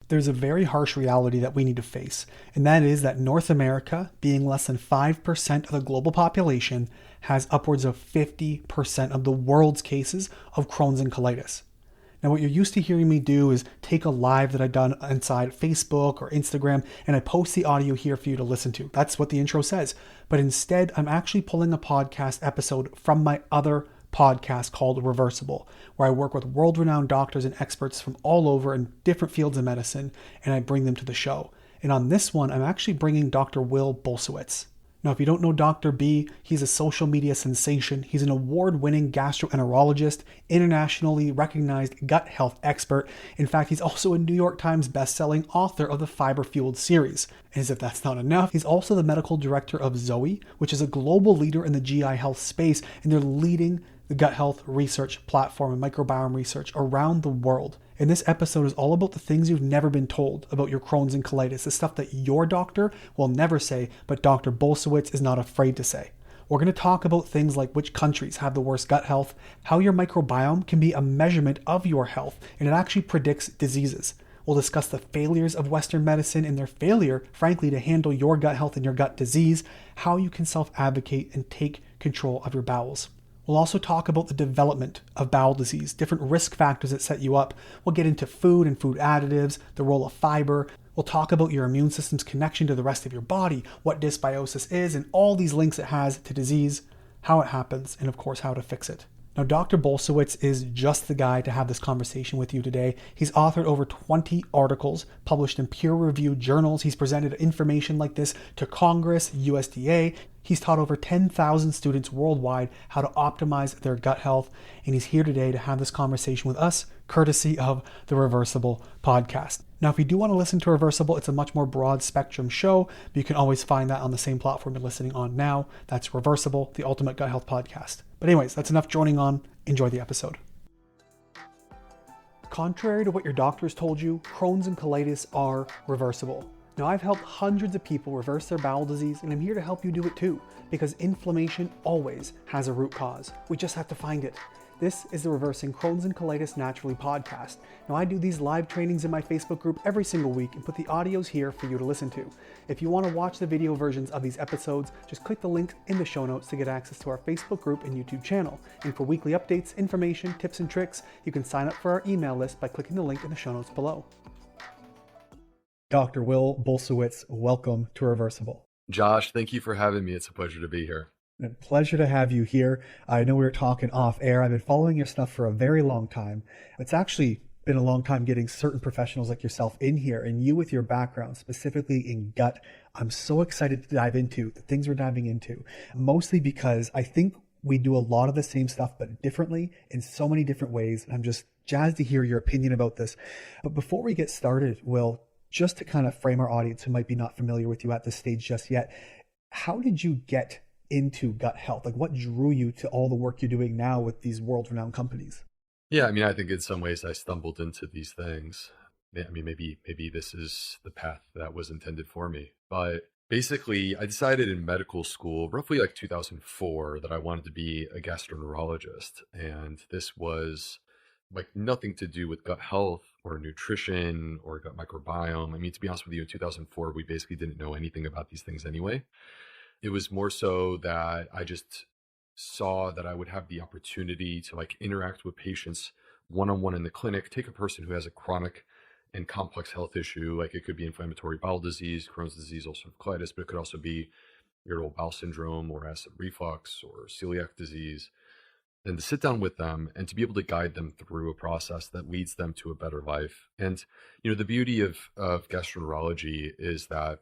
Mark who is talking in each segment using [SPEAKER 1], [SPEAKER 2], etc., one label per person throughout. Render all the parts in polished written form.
[SPEAKER 1] There's a very harsh reality that we need to face, and that is that North America, being less than 5% of the global population, has upwards of 50% of the world's cases of Crohn's and colitis. Now, what you're used to hearing me do is take a live that I've done inside Facebook or Instagram, and I post the audio here for you to listen to. That's what the intro says. But instead, I'm actually pulling a podcast episode from my other podcast called Reversible, where I work with world-renowned doctors and experts from all over in different fields of medicine, and I bring them to the show. And on this one, I'm actually bringing Dr. Will Bulsiewicz. Now, if you don't know Dr. B, he's a social media sensation. He's an award-winning gastroenterologist, internationally recognized gut health expert. In fact, he's also a New York Times best-selling author of the Fiber Fueled series. And as if that's not enough, he's also the medical director of Zoe, which is a global leader in the GI health space, and they're leading the gut health research platform and microbiome research around the world. And this episode is all about the things you've never been told about your Crohn's and colitis, the stuff that your doctor will never say, but Dr. Bulsiewicz is not afraid to say. We're going to talk about things like which countries have the worst gut health, how your microbiome can be a measurement of your health, and it actually predicts diseases. We'll discuss the failures of Western medicine and their failure, frankly, to handle your gut health and your gut disease, how you can self-advocate and take control of your bowels. We'll also talk about the development of bowel disease, different risk factors that set you up. We'll get into food and food additives, the role of fiber. We'll talk about your immune system's connection to the rest of your body, what dysbiosis is, and all these links it has to disease, how it happens, and of course, how to fix it. Now, Dr. Bulsiewicz is just the guy to have this conversation with you today. He's authored over 20 articles published in peer-reviewed journals. He's presented information like this to Congress, USDA. He's taught over 10,000 students worldwide how to optimize their gut health. And he's here today to have this conversation with us, courtesy of the Reversible podcast. Now, if you do want to listen to Reversible, it's a much more broad spectrum show, but you can always find that on the same platform you're listening on now. That's Reversible, the ultimate gut health podcast. But anyways, that's enough joining on. Enjoy the episode. Contrary to what your doctors told you, Crohn's and colitis are reversible. Now, I've helped hundreds of people reverse their bowel disease, and I'm here to help you do it too, because inflammation always has a root cause. We just have to find it. This is the Reversing Crohn's and Colitis Naturally podcast. Now, I do these live trainings in my Facebook group every single week and put the audios here for you to listen to. If you want to watch the video versions of these episodes, just click the link in the show notes to get access to our Facebook group and YouTube channel. And for weekly updates, information, tips, and tricks, you can sign up for our email list by clicking the link in the show notes below. Dr. Will Bulsiewicz, welcome to Reversible.
[SPEAKER 2] Josh, thank you for having me. It's a pleasure to be here.
[SPEAKER 1] A pleasure to have you here. I know we were talking off air. I've been following your stuff for a very long time. It's actually been a long time getting certain professionals like yourself in here, and you with your background, specifically in gut. I'm so excited to dive into the things we're diving into, mostly because I think we do a lot of the same stuff, but differently in so many different ways. And I'm just jazzed to hear your opinion about this. But before we get started, Will, just to kind of frame our audience who might be not familiar with you at this stage just yet, how did you get into gut health? Like, what drew you to all the work you're doing now with these world-renowned companies?
[SPEAKER 2] Yeah, I mean, I think in some ways I stumbled into these things. I mean, maybe this is the path that was intended for me. But basically, I decided in medical school, roughly like 2004, that I wanted to be a gastroenterologist. And this was like nothing to do with gut health or nutrition or gut microbiome. I mean, to be honest with you, in 2004, we basically didn't know anything about these things anyway. It was more so that I just saw that I would have the opportunity to like interact with patients one-on-one in the clinic, take a person who has a chronic and complex health issue, like it could be inflammatory bowel disease, Crohn's disease, ulcerative colitis, but it could also be irritable bowel syndrome or acid reflux or celiac disease, and to sit down with them and to be able to guide them through a process that leads them to a better life. And, you know, the beauty of gastroenterology is that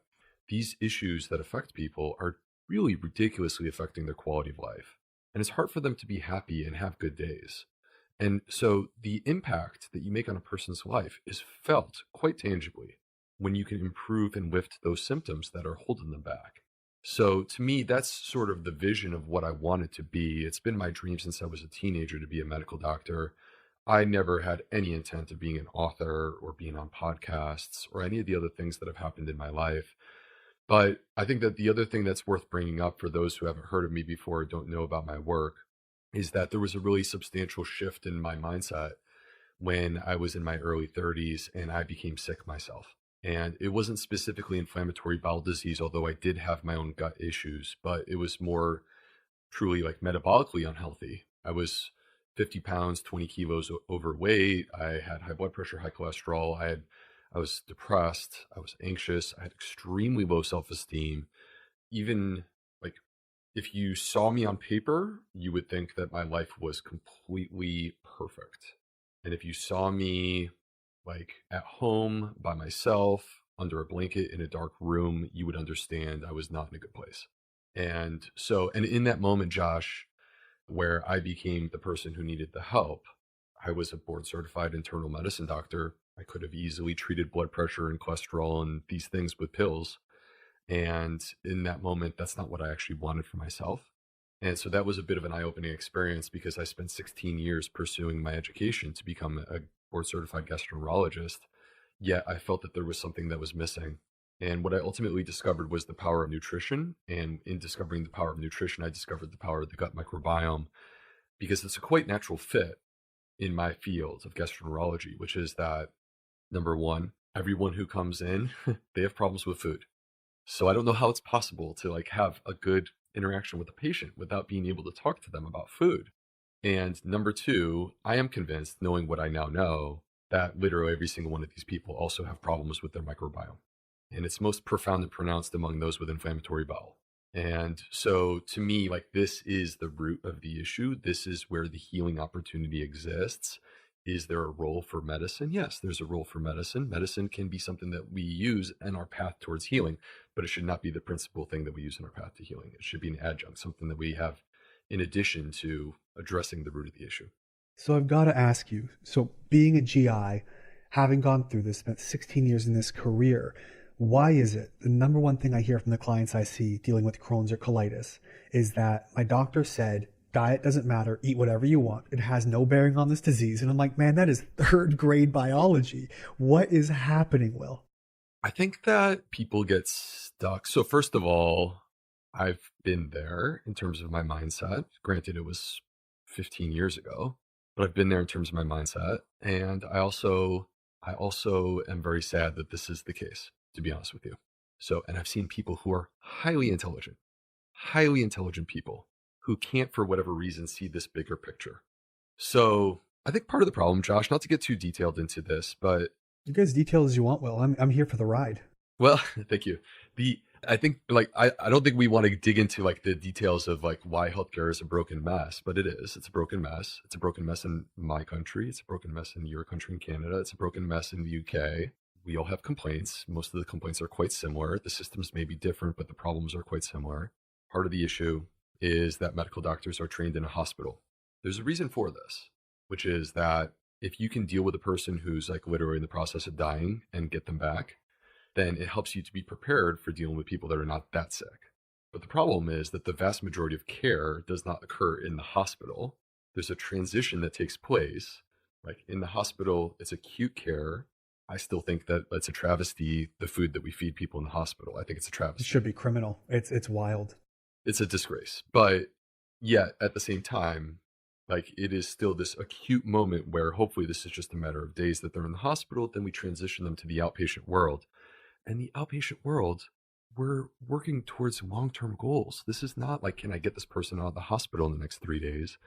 [SPEAKER 2] these issues that affect people are really ridiculously affecting their quality of life. And it's hard for them to be happy and have good days. And so the impact that you make on a person's life is felt quite tangibly when you can improve and lift those symptoms that are holding them back. So to me, that's sort of the vision of what I wanted to be. It's been my dream since I was a teenager to be a medical doctor. I never had any intent of being an author or being on podcasts or any of the other things that have happened in my life. But I think that the other thing that's worth bringing up for those who haven't heard of me before or don't know about my work is that there was a really substantial shift in my mindset when I was in my early 30s and I became sick myself. And it wasn't specifically inflammatory bowel disease, although I did have my own gut issues, but it was more truly like metabolically unhealthy. I was 50 pounds, 20 kilos overweight. I had high blood pressure, high cholesterol. I was depressed. I was anxious. I had extremely low self-esteem. Even like if you saw me on paper, you would think that my life was completely perfect. And if you saw me like at home by myself under a blanket in a dark room, you would understand I was not in a good place. And so, and in that moment, Josh, where I became the person who needed the help, I was a board certified internal medicine doctor. I could have easily treated blood pressure and cholesterol and these things with pills. And in that moment, that's not what I actually wanted for myself. And so that was a bit of an eye opening experience because I spent 16 years pursuing my education to become a board certified gastroenterologist. Yet I felt that there was something that was missing. And what I ultimately discovered was the power of nutrition. And in discovering the power of nutrition, I discovered the power of the gut microbiome because it's a quite natural fit in my field of gastroenterology, which is that number one, everyone who comes in, they have problems with food. So I don't know how it's possible to like have a good interaction with a patient without being able to talk to them about food. And number two, I am convinced, knowing what I now know, that literally every single one of these people also have problems with their microbiome. And it's most profound and pronounced among those with inflammatory bowel. And so to me, like this is the root of the issue. This is where the healing opportunity exists. Is there a role for medicine? Yes, there's a role for medicine. Medicine can be something that we use in our path towards healing, but it should not be the principal thing that we use in our path to healing. It should be an adjunct, something that we have in addition to addressing the root of the issue.
[SPEAKER 1] So I've got to ask you, so being a GI, having gone through this, spent 16 years in this career, why is it the number one thing I hear from the clients I see dealing with Crohn's or colitis is that my doctor said, diet doesn't matter, eat whatever you want. It has no bearing on this disease. And I'm like, man, that is third grade biology. What is happening, Will?
[SPEAKER 2] I think that people get stuck. So, first of all, I've been there in terms of my mindset. Granted, it was 15 years ago, but I've been there in terms of my mindset. And I also am very sad that this is the case, to be honest with you. So, and I've seen people who are highly intelligent people who can't, for whatever reason, see this bigger picture. So, I think part of the problem, Josh, not to get too detailed into this, but
[SPEAKER 1] You guys detail as you want, Will. I'm here for the ride.
[SPEAKER 2] well, thank you. I think like I don't think we want to dig into like the details of like why healthcare is a broken mess, but it is. It's a broken mess. It's a broken mess in my country. It's a broken mess in your country in Canada. It's a broken mess in the UK. We all have complaints. Most of the complaints are quite similar. The systems may be different, but the problems are quite similar. Part of the issue is that medical doctors are trained in a hospital. There's a reason for this, which is that if you can deal with a person who's like literally in the process of dying and get them back, then it helps you to be prepared for dealing with people that are not that sick. But the problem is that the vast majority of care does not occur in the hospital. There's a transition that takes place. Like in the hospital, it's acute care. I still think that it's a travesty, the food that we feed people in the hospital. I think it's a
[SPEAKER 1] It
[SPEAKER 2] travesty.
[SPEAKER 1] should be criminal. It's wild.
[SPEAKER 2] It's a disgrace. But yet at the same time, like it is still this acute moment where hopefully this is just a matter of days that they're in the hospital. Then we transition them to the outpatient world. And the outpatient world, we're working towards long-term goals. This is not like, can I get this person out of the hospital in the next 3 days?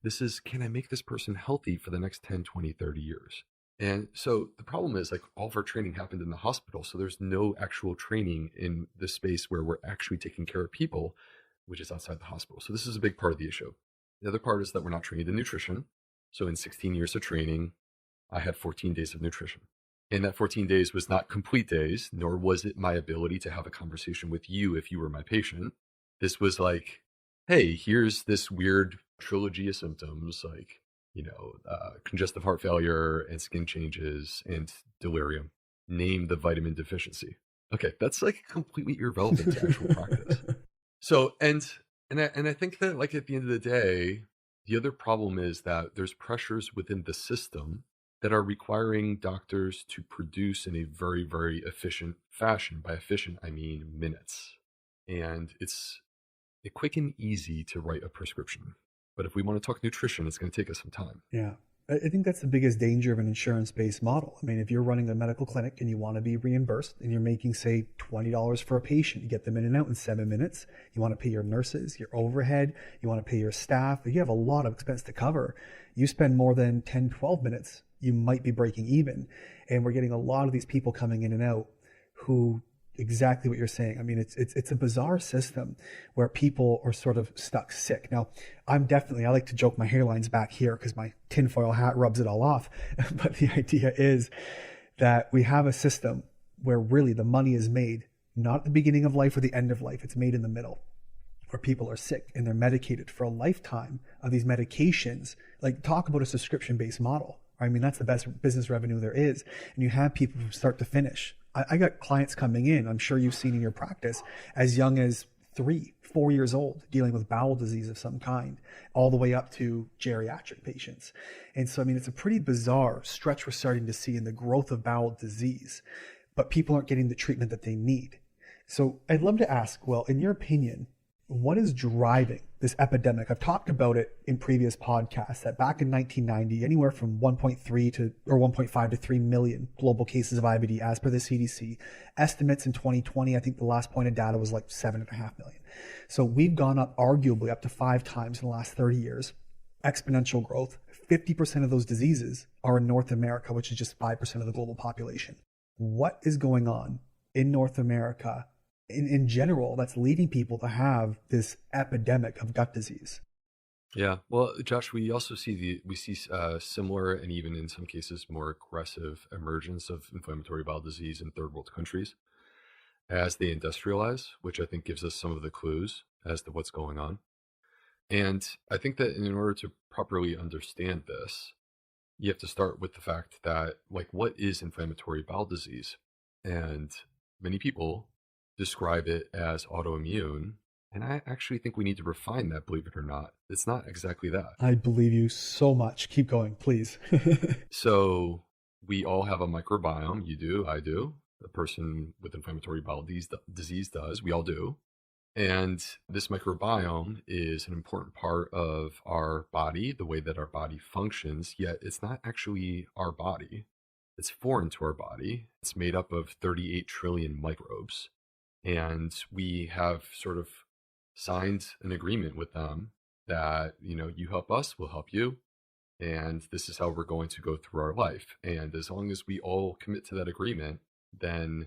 [SPEAKER 2] This is, can I make this person healthy for the next 10, 20, 30 years? And so the problem is like all of our training happened in the hospital. So there's no actual training in the space where we're actually taking care of people, which is outside the hospital. So this is a big part of the issue. The other part is that we're not trained in nutrition. So in 16 years of training, I had 14 days of nutrition. And that 14 days was not complete days, nor was it my ability to have a conversation with you if you were my patient. This was like, hey, here's this weird trilogy of symptoms like, congestive heart failure and skin changes and delirium. Name the vitamin deficiency. Okay, that's like completely irrelevant to actual practice. So, and I think that like at the end of the day, the other problem is that there's pressures within the system that are requiring doctors to produce in a very, very efficient fashion. By efficient, I mean minutes. And it's quick and easy to write a prescription. But if we want to talk nutrition, it's going to take us some time.
[SPEAKER 1] Yeah. I think that's the biggest danger of an insurance-based model. I mean, if you're running a medical clinic and you want to be reimbursed and you're making, say, $20 for a patient, you get them in and out in 7 minutes, you want to pay your nurses, your overhead, you want to pay your staff, you have a lot of expense to cover. You spend more than 10, 12 minutes, you might be breaking even. And we're getting a lot of these people coming in and out who exactly what you're saying. I mean, it's a bizarre system where people are sort of stuck sick. Now, I like to joke my hairline's back here because my tinfoil hat rubs it all off. But the idea is that we have a system where really the money is made not at the beginning of life or the end of life. It's made in the middle, where people are sick and they're medicated for a lifetime of these medications. Like, talk about a subscription-based model. I mean, that's the best business revenue there is. And you have people from start to finish. I got clients coming in, I'm sure you've seen in your practice, as young as 3, 4 years old, dealing with bowel disease of some kind, all the way up to geriatric patients. And so, I mean, it's a pretty bizarre stretch we're starting to see in the growth of bowel disease, but people aren't getting the treatment that they need. So I'd love to ask, well, in your opinion, what is driving this epidemic? I've talked about it in previous podcasts that back in 1990, anywhere from 1.5 to 3 million global cases of IBD as per the CDC. Estimates in 2020, I think the last point of data was like 7.5 million. So we've gone up arguably up to 5 times in the last 30 years. Exponential growth. 50% of those diseases are in North America, which is just 5% of the global population. What is going on in North America in general that's leading people to have this epidemic of gut disease?
[SPEAKER 2] Yeah, well, Josh, we also see similar and even in some cases more aggressive emergence of inflammatory bowel disease in third world countries as they industrialize, which I think gives us some of the clues as to what's going on. And I think that in order to properly understand this, you have to start with the fact that, like, what is inflammatory bowel disease? And many people describe it as autoimmune. And I actually think we need to refine that, believe it or not. It's not exactly that.
[SPEAKER 1] I believe you so much. Keep going, please.
[SPEAKER 2] So we all have a microbiome. You do, I do. The person with inflammatory bowel disease does. We all do. And this microbiome is an important part of our body, the way that our body functions, yet it's not actually our body. It's foreign to our body. It's made up of 38 trillion microbes. And we have sort of signed an agreement with them that, you help us, we'll help you. And this is how we're going to go through our life. And as long as we all commit to that agreement, then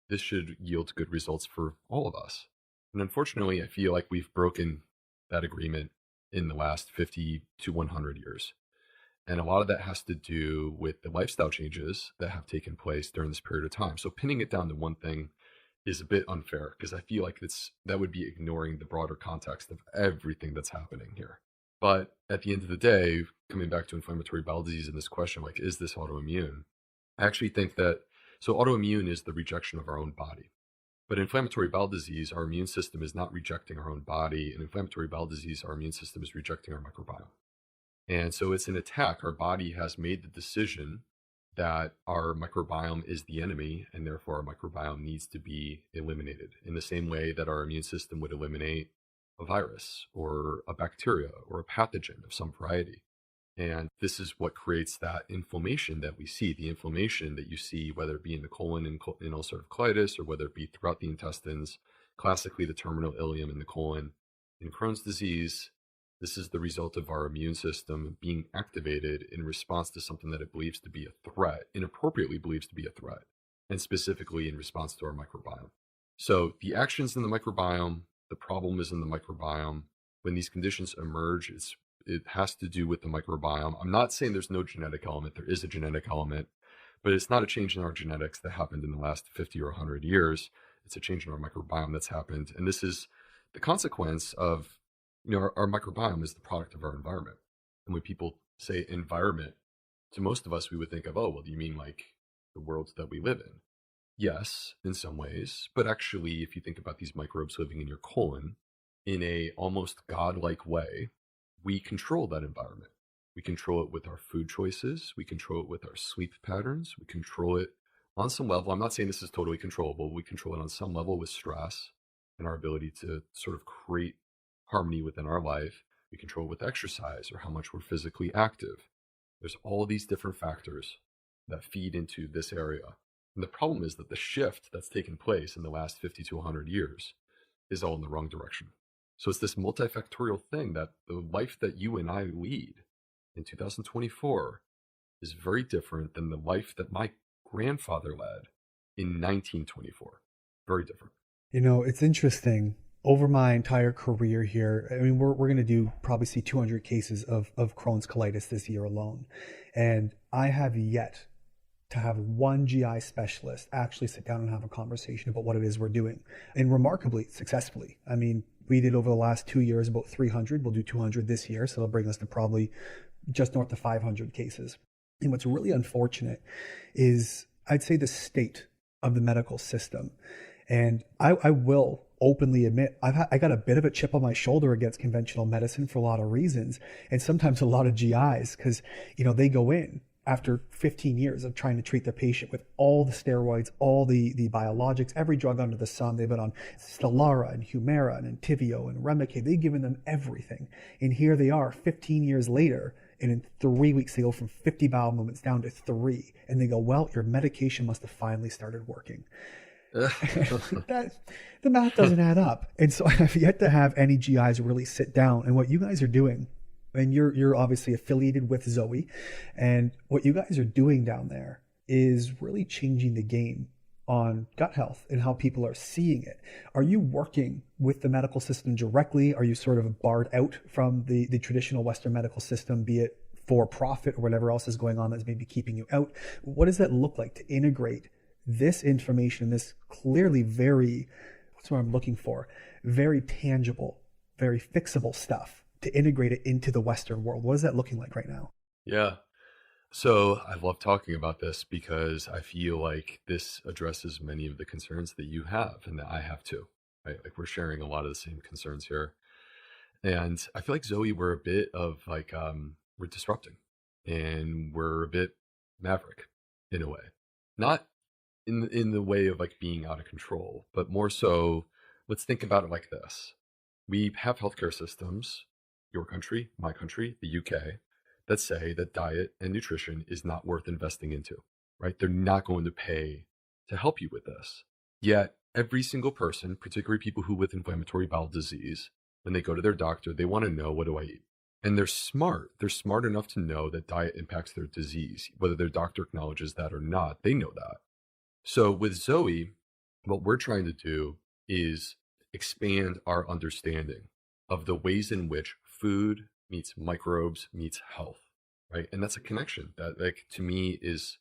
[SPEAKER 2] this should yield good results for all of us. And unfortunately, I feel like we've broken that agreement in the last 50 to 100 years. And a lot of that has to do with the lifestyle changes that have taken place during this period of time. So pinning it down to one thing is a bit unfair because I feel like that would be ignoring the broader context of everything that's happening here. But at the end of the day, coming back to inflammatory bowel disease and this question, like, is this autoimmune? I actually think that, so autoimmune is the rejection of our own body. But inflammatory bowel disease, our immune system is not rejecting our own body. In inflammatory bowel disease, our immune system is rejecting our microbiome. And so it's an attack. Our body has made the decision that our microbiome is the enemy, and therefore our microbiome needs to be eliminated in the same way that our immune system would eliminate a virus or a bacteria or a pathogen of some variety. And this is what creates that inflammation that we see, the inflammation that you see, whether it be in the colon in ulcerative colitis or whether it be throughout the intestines, classically the terminal ileum in the colon. In Crohn's disease, this is the result of our immune system being activated in response to something that it believes to be a threat, inappropriately believes to be a threat, and specifically in response to our microbiome. So the action's in the microbiome, the problem is in the microbiome. When these conditions emerge, it has to do with the microbiome. I'm not saying there's no genetic element. There is a genetic element, but it's not a change in our genetics that happened in the last 50 or 100 years. It's a change in our microbiome that's happened. And this is the consequence of, our microbiome is the product of our environment. And when people say environment, to most of us, we would think of, oh, well, do you mean like the world that we live in? Yes, in some ways. But actually, if you think about these microbes living in your colon in a almost godlike way, we control that environment. We control it with our food choices. We control it with our sleep patterns. We control it on some level. I'm not saying this is totally controllable. We control it on some level with stress and our ability to sort of create harmony within our life. We control it with exercise or how much we're physically active. There's all these different factors that feed into this area. And the problem is that the shift that's taken place in the last 50 to 100 years is all in the wrong direction. So it's this multifactorial thing that the life that you and I lead in 2024 is very different than the life that my grandfather led in 1924. Very different.
[SPEAKER 1] It's interesting. Over my entire career here, I mean, we're going to probably see 200 cases of Crohn's colitis this year alone. And I have yet to have one GI specialist actually sit down and have a conversation about what it is we're doing, and remarkably successfully. I mean, we did over the last 2 years about 300. We'll do 200 this year, so it'll bring us to probably just north of 500 cases. And what's really unfortunate is, I'd say, the state of the medical system. And I will openly admit, I got a bit of a chip on my shoulder against conventional medicine for a lot of reasons, and sometimes a lot of GIs, because they go in after 15 years of trying to treat the patient with all the steroids, all the biologics, every drug under the sun. They've been on Stelara and Humira and Entyvio and Remicade. They've given them everything. And here they are 15 years later, and in 3 weeks, they go from 50 bowel movements down to 3. And they go, well, your medication must have finally started working. The math doesn't add up. And so I've yet to have any GIs really sit down. And what you guys are doing, and you're obviously affiliated with Zoe, and what you guys are doing down there is really changing the game on gut health and how people are seeing it. Are you working with the medical system directly? Are you sort of barred out from the traditional Western medical system, be it for profit or whatever else is going on that's maybe keeping you out? What does that look like to integrate this information, this clearly what's what I'm looking for, very tangible, very fixable stuff, to integrate it into the Western world? What is that looking like right now?
[SPEAKER 2] Yeah. So I love talking about this because I feel like this addresses many of the concerns that you have and that I have too, right? Like, we're sharing a lot of the same concerns here. And I feel like, Zoe, we're a bit of like, we're disrupting, and we're a bit maverick in a way. Not in the way of like being out of control, but more so, let's think about it like this. We have healthcare systems, your country, my country, the UK, that say that diet and nutrition is not worth investing into, right? They're not going to pay to help you with this. Yet every single person, particularly people who with inflammatory bowel disease, when they go to their doctor, they want to know, what do I eat? And they're smart. They're smart enough to know that diet impacts their disease. Whether their doctor acknowledges that or not, they know that. So with Zoe, what we're trying to do is expand our understanding of the ways in which food meets microbes meets health, right? And that's a connection that, like, to me is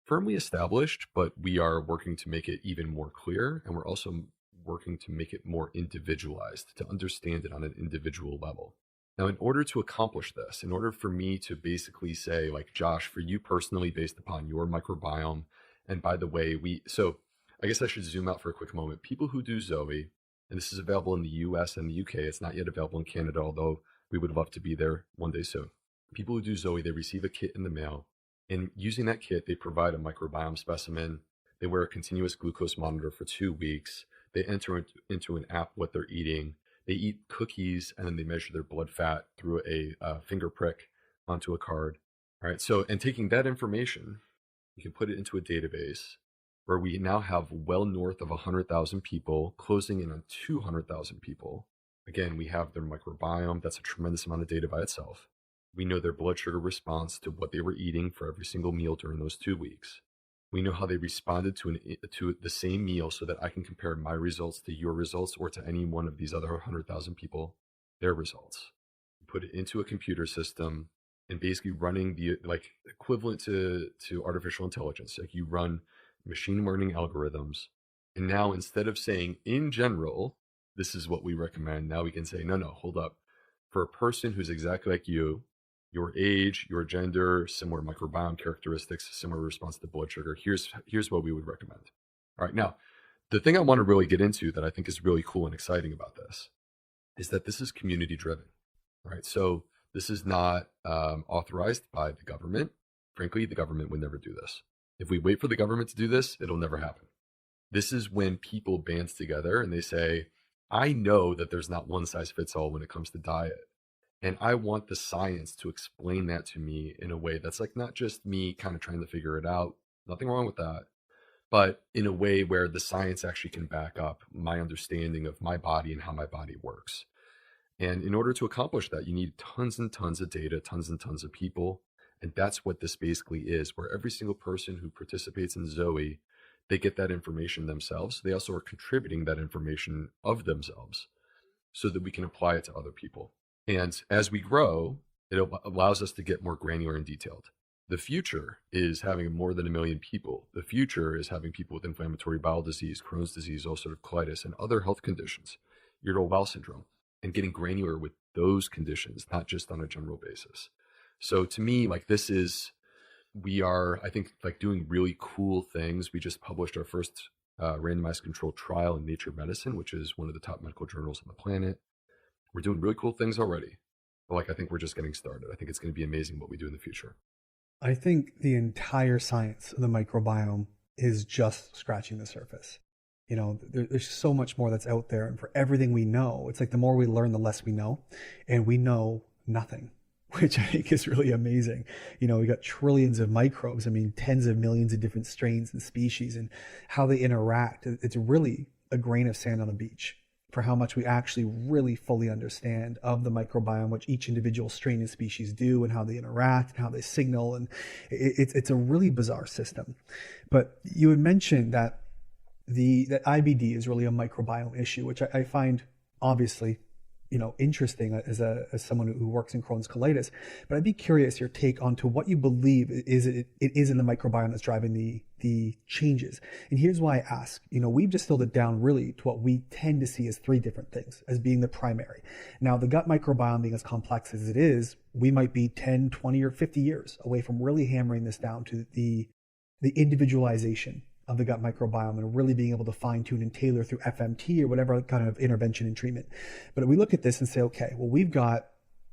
[SPEAKER 2] firmly established, but we are working to make it even more clear. And we're also working to make it more individualized, to understand it on an individual level. Now, in order to accomplish this, in order for me to basically say, like, Josh, for you personally, based upon your microbiome, and by the way, so I guess I should zoom out for a quick moment. People who do Zoe, and this is available in the US and the UK, it's not yet available in Canada, although we would love to be there one day soon. People who do Zoe, they receive a kit in the mail, and using that kit, they provide a microbiome specimen. They wear a continuous glucose monitor for 2 weeks. They enter into an app what they're eating. They eat cookies, and then they measure their blood fat through a finger prick onto a card. All right. So, and taking that information, you can put it into a database where we now have well north of 100,000 people, closing in on 200,000 people. Again, we have their microbiome. That's a tremendous amount of data by itself. We know their blood sugar response to what they were eating for every single meal during those 2 weeks. We know how they responded to the same meal, so that I can compare my results to your results, or to any one of these other 100,000 people, their results. We put it into a computer system, and basically running the equivalent to artificial intelligence. Like, you run machine learning algorithms, and now instead of saying in general, this is what we recommend, now we can say, no, hold up. For a person who's exactly like you, your age, your gender, similar microbiome characteristics, similar response to blood sugar, here's what we would recommend. All right. Now, the thing I want to really get into that I think is really cool and exciting about this is that this is community driven. All right. So this is not authorized by the government. Frankly, the government would never do this. If we wait for the government to do this, it'll never happen. This is when people band together and they say, I know that there's not one size fits all when it comes to diet. And I want the science to explain that to me in a way that's like not just me kind of trying to figure it out. Nothing wrong with that, but in a way where the science actually can back up my understanding of my body and how my body works. And in order to accomplish that, you need tons and tons of data, tons and tons of people. And that's what this basically is, where every single person who participates in Zoe, they get that information themselves. They also are contributing that information of themselves so that we can apply it to other people. And as we grow, it allows us to get more granular and detailed. The future is having more than 1 million people. The future is having people with inflammatory bowel disease, Crohn's disease, ulcerative colitis, and other health conditions, irritable bowel syndrome, and getting granular with those conditions, not just on a general basis. So to me, like we are, I think, like doing really cool things. We just published our first randomized controlled trial in Nature Medicine, which is one of the top medical journals on the planet. We're doing really cool things already. But like, I think we're just getting started. I think it's going to be amazing what we do in the future.
[SPEAKER 1] I think the entire science of the microbiome is just scratching the surface. There's so much more that's out there. And for everything we know, it's like the more we learn, the less we know. And we know nothing, which I think is really amazing. We got trillions of microbes. I mean, tens of millions of different strains and species and how they interact. It's really a grain of sand on a beach for how much we actually really fully understand of the microbiome, which each individual strain and species do and how they interact and how they signal. And it's a really bizarre system. But you had mentioned that that IBD is really a microbiome issue, which I find obviously, interesting as someone who works in Crohn's colitis. But I'd be curious your take onto what you believe it is in the microbiome that's driving the changes. And here's why I ask. We've distilled it down really to what we tend to see as 3 different things as being the primary. Now, the gut microbiome being as complex as it is, we might be 10, 20, or 50 years away from really hammering this down to the individualization of the gut microbiome and really being able to fine tune and tailor through FMT or whatever kind of intervention and treatment. But we look at this and say, okay, well, we've got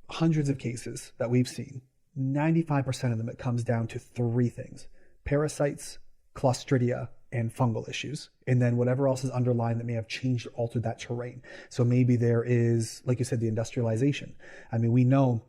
[SPEAKER 1] hundreds of cases that we've seen. 95% of them, it comes down to 3 things: parasites, Clostridia, and fungal issues. And then whatever else is underlying that may have changed or altered that terrain. So maybe there is, like you said, the industrialization. I mean, we know,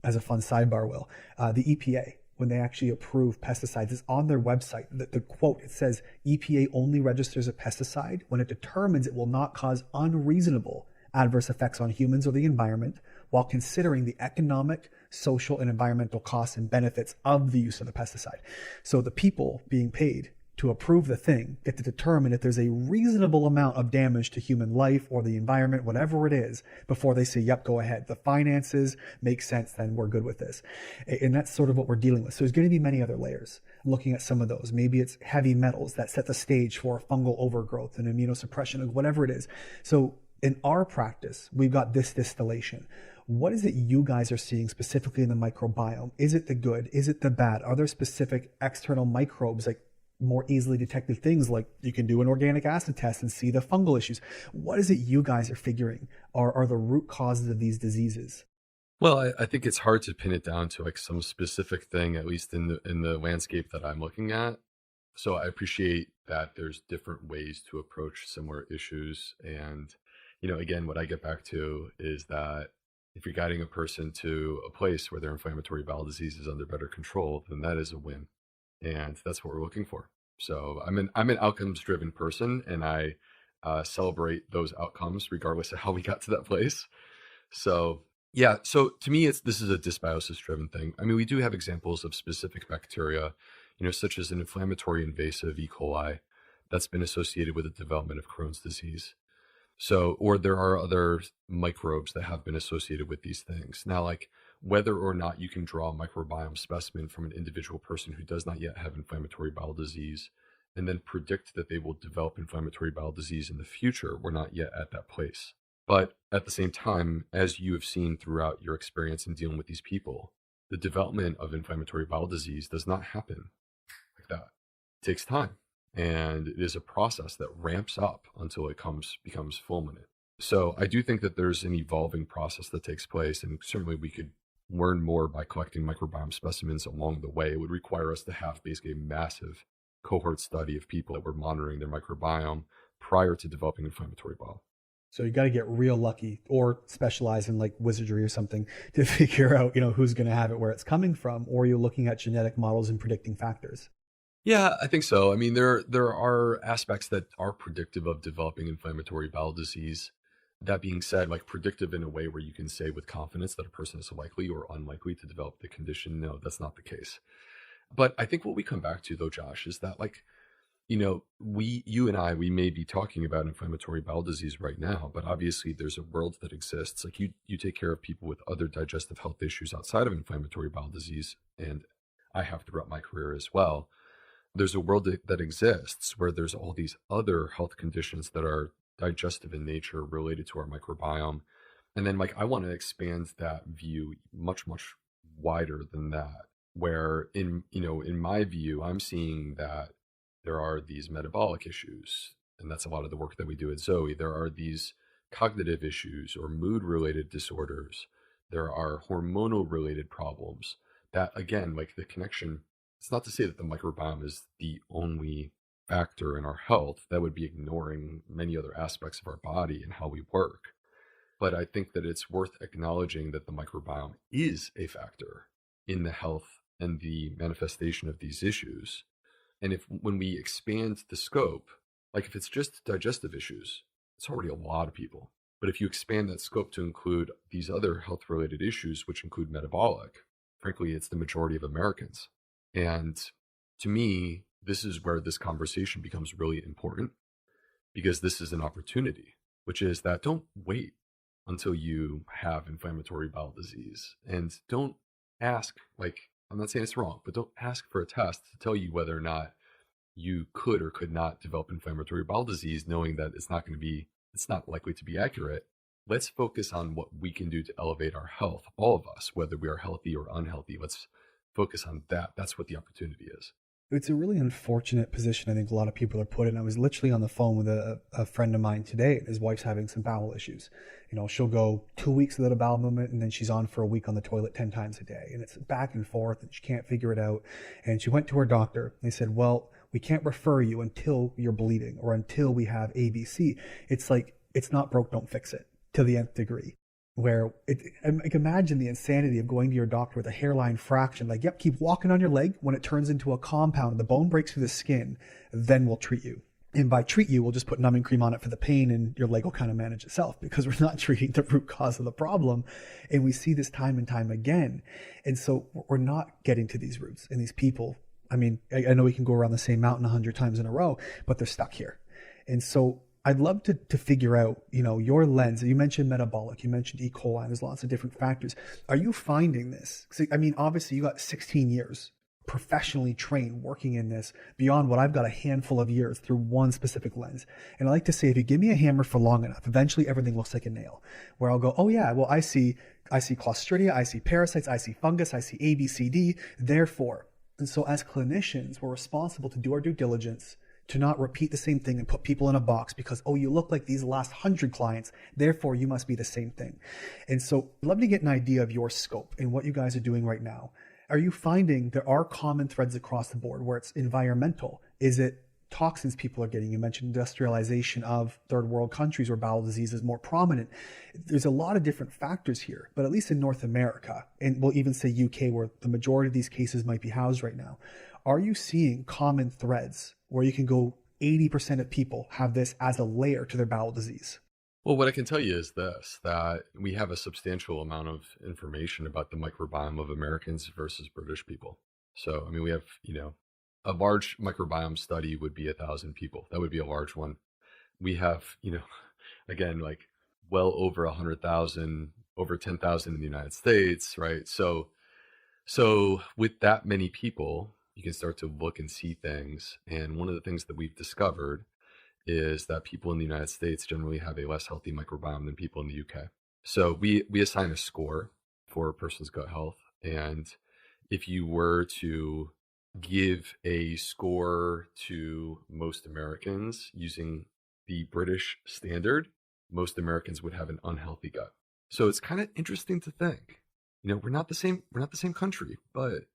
[SPEAKER 1] as a fun sidebar, Will, the EPA, when they actually approve pesticides, is on their website. The quote, it says, EPA only registers a pesticide when it determines it will not cause unreasonable adverse effects on humans or the environment while considering the economic, social, and environmental costs and benefits of the use of the pesticide. So the people being paid to approve the thing get to determine if there's a reasonable amount of damage to human life or the environment, whatever it is, before they say, yep, go ahead. The finances make sense, then we're good with this. And that's sort of what we're dealing with. So there's going to be many other layers. I'm looking at some of those. Maybe it's heavy metals that set the stage for fungal overgrowth and immunosuppression, or whatever it is. So in our practice, we've got this distillation. What is it you guys are seeing specifically in the microbiome? Is it the good? Is it the bad? Are there specific external microbes, like more easily detected things, like you can do an organic acid test and see the fungal issues? What is it you guys are figuring are the root causes of these diseases?
[SPEAKER 2] Well, I think it's hard to pin it down to like some specific thing, at least in the landscape that I'm looking at. So I appreciate that there's different ways to approach similar issues. And, again, what I get back to is that if you're guiding a person to a place where their inflammatory bowel disease is under better control, then that is a win. And that's what we're looking for. So I'm an outcomes driven person, and I celebrate those outcomes regardless of how we got to that place. So yeah, so to me, this is a dysbiosis driven thing. I mean, we do have examples of specific bacteria, such as an inflammatory invasive E. coli that's been associated with the development of Crohn's disease. So, or there are other microbes that have been associated with these things. Now, like whether or not you can draw a microbiome specimen from an individual person who does not yet have inflammatory bowel disease and then predict that they will develop inflammatory bowel disease in the future, we're not yet at that place. But at the same time, as you have seen throughout your experience in dealing with these people, the development of inflammatory bowel disease does not happen like that. It takes time. And it is a process that ramps up until it becomes fulminant. So I do think that there's an evolving process that takes place, and certainly we could learn more by collecting microbiome specimens along the way. It would require us to have basically a massive cohort study of people that were monitoring their microbiome prior to developing inflammatory bowel.
[SPEAKER 1] So you got to get real lucky or specialize in like wizardry or something to figure out, who's going to have it, where it's coming from, or you're looking at genetic models and predicting factors.
[SPEAKER 2] Yeah, I think so. I mean, there are aspects that are predictive of developing inflammatory bowel disease. That being said, like predictive in a way where you can say with confidence that a person is likely or unlikely to develop the condition. No, that's not the case. But I think what we come back to though, Josh, is that like, you and I, we may be talking about inflammatory bowel disease right now, but obviously there's a world that exists. Like you take care of people with other digestive health issues outside of inflammatory bowel disease, and I have throughout my career as well. There's a world that exists where there's all these other health conditions that are digestive in nature related to our microbiome. And then like I want to expand that view much, much wider than that, where in my view, I'm seeing that there are these metabolic issues, and that's a lot of the work that we do at Zoe. There are these cognitive issues or mood related disorders. There are hormonal related problems that again, like the connection, it's not to say that the microbiome is the only factor in our health. That would be ignoring many other aspects of our body and how we work. But I think that it's worth acknowledging that the microbiome is a factor in the health and the manifestation of these issues. And if when we expand the scope, like if it's just digestive issues, it's already a lot of people. But if you expand that scope to include these other health related issues, which include metabolic, frankly, it's the majority of Americans. And to me, this is where this conversation becomes really important, because this is an opportunity, which is that don't wait until you have inflammatory bowel disease, and don't ask, like, I'm not saying it's wrong, but don't ask for a test to tell you whether or not you could or could not develop inflammatory bowel disease, knowing that it's not likely to be accurate. Let's focus on what we can do to elevate our health, all of us, whether we are healthy or unhealthy. Let's focus on that. That's what the opportunity is.
[SPEAKER 1] It's a really unfortunate position I think a lot of people are put in. I was literally on the phone with a friend of mine today. His wife's having some bowel issues. She'll go 2 weeks without a bowel movement, and then she's on for a week on the toilet 10 times a day. And it's back and forth, and she can't figure it out. And she went to her doctor. They said, well, we can't refer you until you're bleeding or until we have ABC. It's like, it's not broke, don't fix it, to the nth degree. Where like imagine the insanity of going to your doctor with a hairline fraction. Like, yep, keep walking on your leg. When it turns into a compound and the bone breaks through the skin, then we'll treat you. And by treat you, we'll just put numbing cream on it for the pain, and your leg will kind of manage itself, because we're not treating the root cause of the problem. And we see this time and time again. And so we're not getting to these roots and these people. I mean, I know we can go around the same mountain 100 times in a row, but they're stuck here. And so I'd love to figure out, your lens. You mentioned metabolic, you mentioned E. coli. There's lots of different factors. Are you finding this? I mean, obviously you got 16 years professionally trained working in this beyond what I've got a handful of years through one specific lens. And I like to say, if you give me a hammer for long enough, eventually everything looks like a nail, where I'll go, oh yeah, well, I see Clostridia, I see parasites, I see fungus, I see A, B, C, D, therefore. And so as clinicians, we're responsible to do our due diligence, to not repeat the same thing and put people in a box because, oh, you look like these last 100 clients, therefore you must be the same thing. And so I'd love to get an idea of your scope and what you guys are doing right now. Are you finding there are common threads across the board where it's environmental? Is it toxins people are getting? You mentioned industrialization of third world countries where bowel disease is more prominent. There's a lot of different factors here, but at least in North America, and we'll even say UK, where the majority of these cases might be housed right now, are you seeing common threads where you can go 80% of people have this as a layer to their bowel disease?
[SPEAKER 2] Well, what I can tell you is this, that we have a substantial amount of information about the microbiome of Americans versus British people. So, I mean, we have, a large microbiome study would be 1,000 people. That would be a large one. We have, again, like well over 100,000, over 10,000 in the United States, right? So with that many people, you can start to look and see things. And one of the things that we've discovered is that people in the United States generally have a less healthy microbiome than people in the UK. So we assign a score for a person's gut health. And if you were to give a score to most Americans using the British standard, most Americans would have an unhealthy gut. So it's kind of interesting to think, we're not the same country, but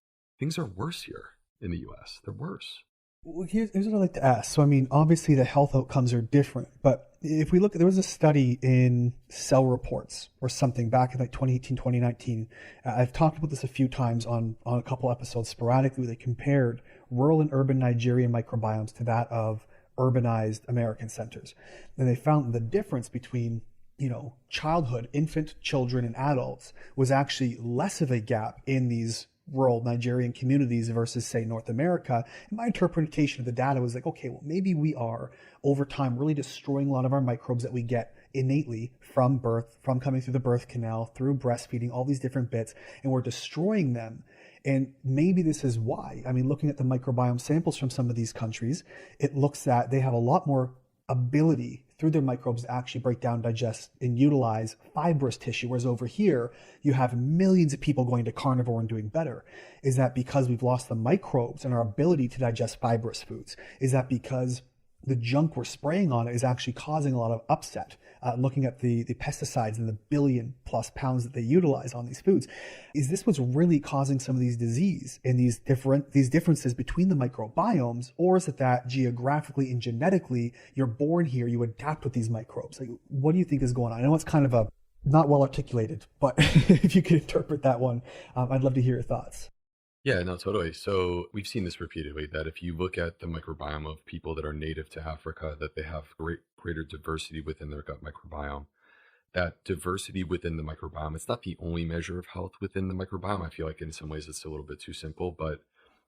[SPEAKER 2] things are worse here in the US. They're worse.
[SPEAKER 1] Well, here's what I'd like to ask. So, I mean, obviously the health outcomes are different, but if we look, there was a study in Cell Reports or something back in like 2018, 2019. I've talked about this a few times on a couple episodes sporadically. They compared rural and urban Nigerian microbiomes to that of urbanized American centers. And they found the difference between childhood, infant, children, and adults was actually less of a gap in these rural Nigerian communities versus, say, North America. And my interpretation of the data was like, okay, well, maybe we are over time really destroying a lot of our microbes that we get innately from birth, from coming through the birth canal, through breastfeeding, all these different bits, and we're destroying them. And maybe this is why. I mean, looking at the microbiome samples from some of these countries, it looks that they have a lot more ability through their microbes to actually break down, digest, and utilize fibrous tissue. Whereas over here, you have millions of people going to carnivore and doing better. Is that because we've lost the microbes and our ability to digest fibrous foods? Is that because the junk we're spraying on it is actually causing a lot of upset? Looking at the pesticides and the billion plus pounds that they utilize on these foods, is this what's really causing some of these disease and these differences between the microbiomes, or is it that geographically and genetically you're born here, you adapt with these microbes? Like, what do you think is going on? I know it's kind of a not well articulated, but if you could interpret that one, I'd love to hear your thoughts.
[SPEAKER 2] Yeah, no, totally. So we've seen this repeatedly that if you look at the microbiome of people that are native to Africa, that they have greater diversity within their gut microbiome. That diversity within the microbiome, it's not the only measure of health within the microbiome. I feel like in some ways it's a little bit too simple, but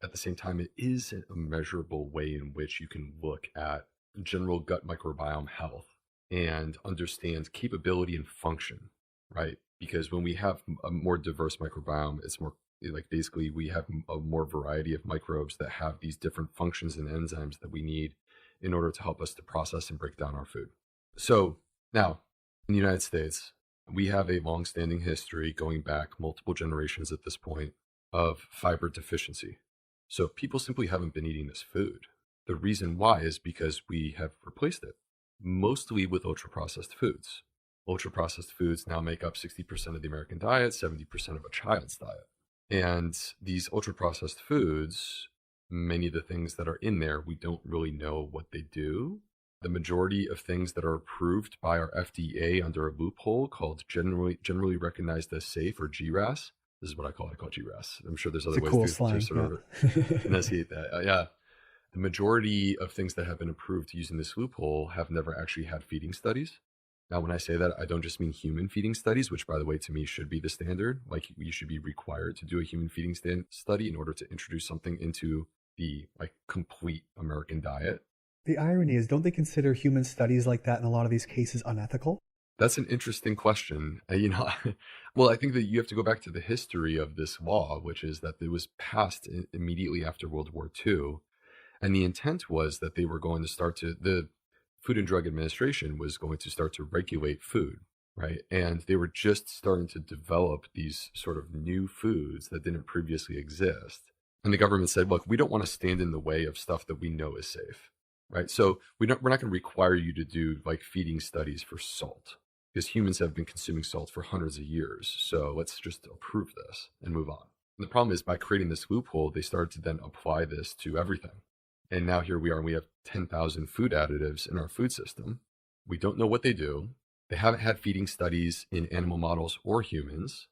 [SPEAKER 2] at the same time, it is a measurable way in which you can look at general gut microbiome health and understand capability and function, right? Because when we have a more diverse microbiome, it's more like basically we have a more variety of microbes that have these different functions and enzymes that we need in order to help us to process and break down our food. So now in the United States, we have a long-standing history going back multiple generations at this point of fiber deficiency. So people simply haven't been eating this food. The reason why is because we have replaced it mostly with ultra-processed foods. Ultra-processed foods now make up 60% of the American diet, 70% of a child's diet. And these ultra-processed foods, many of the things that are in there, we don't really know what they do. The majority of things that are approved by our FDA under a loophole called generally recognized as safe, or GRAS. This is what I call it. I call it GRAS. I'm sure there's
[SPEAKER 1] It's
[SPEAKER 2] other
[SPEAKER 1] a
[SPEAKER 2] ways
[SPEAKER 1] cool
[SPEAKER 2] to
[SPEAKER 1] slang.
[SPEAKER 2] sort
[SPEAKER 1] Yeah.
[SPEAKER 2] of enunciate that. Yeah. The majority of things that have been approved using this loophole have never actually had feeding studies. Now, when I say that, I don't just mean human feeding studies, which, by the way, to me should be the standard. Like, you should be required to do a human feeding study in order to introduce something into the complete American diet.
[SPEAKER 1] The irony is, don't they consider human studies like that in a lot of these cases unethical?
[SPEAKER 2] That's an interesting question. Well, I think that you have to go back to the history of this law, which is that it was passed immediately after World War II. And the intent was that they were going to the Food and Drug Administration was going to start to regulate food, right? And they were just starting to develop these sort of new foods that didn't previously exist. And the government said, look, we don't want to stand in the way of stuff that we know is safe, right? So we're not going to require you to do like feeding studies for salt, because humans have been consuming salt for hundreds of years. So let's just approve this and move on. And the problem is, by creating this loophole, they started to then apply this to everything. And now here we are, and we have 10,000 food additives in our food system. We don't know what they do. They haven't had feeding studies in animal models or humans.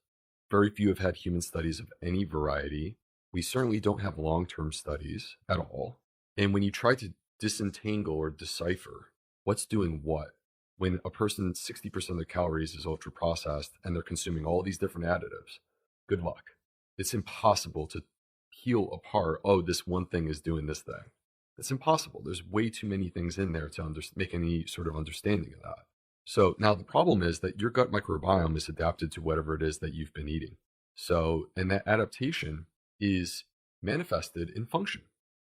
[SPEAKER 2] Very few have had human studies of any variety. We certainly don't have long-term studies at all. And when you try to disentangle or decipher what's doing what, when a person 60% of their calories is ultra processed and they're consuming all these different additives, good luck. It's impossible to peel apart, oh, this one thing is doing this thing. It's impossible. There's way too many things in there to make any sort of understanding of that. So now the problem is that your gut microbiome is adapted to whatever it is that you've been eating. So, and that adaptation is manifested in function.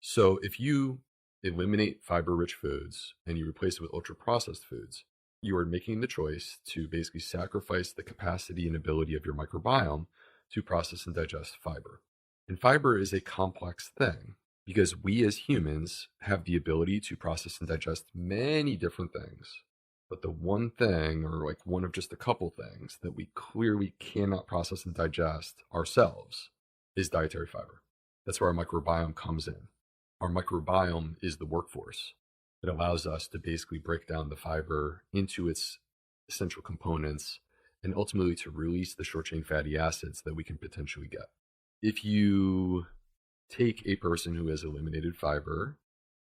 [SPEAKER 2] So if you eliminate fiber-rich foods and you replace it with ultra-processed foods, you are making the choice to basically sacrifice the capacity and ability of your microbiome to process and digest fiber. And fiber is a complex thing because we as humans have the ability to process and digest many different things. But the one thing, or like one of just a couple things that we clearly cannot process and digest ourselves, is dietary fiber. That's where our microbiome comes in. our microbiome is the workforce that allows us to basically break down the fiber into its essential components and ultimately to release the short chain fatty acids that we can potentially get. If you take a person who has eliminated fiber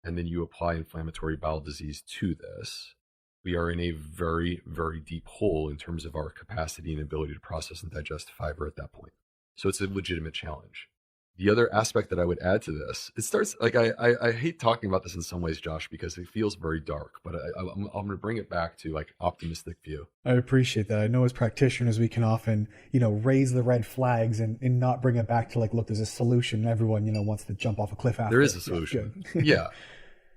[SPEAKER 2] and then you apply inflammatory bowel disease to this, we are in a very, very deep hole in terms of our capacity and ability to process and digest fiber at that point. So it's a legitimate challenge. The other aspect that I would add to this, it starts like I hate talking about this in some ways, Josh, because it feels very dark, but I'm going to bring it back to like optimistic view.
[SPEAKER 1] I appreciate that. I know as practitioners, we can often, raise the red flags and not bring it back to like, look, there's a solution. Everyone, wants to jump off a cliff after.
[SPEAKER 2] There is a solution. Yeah.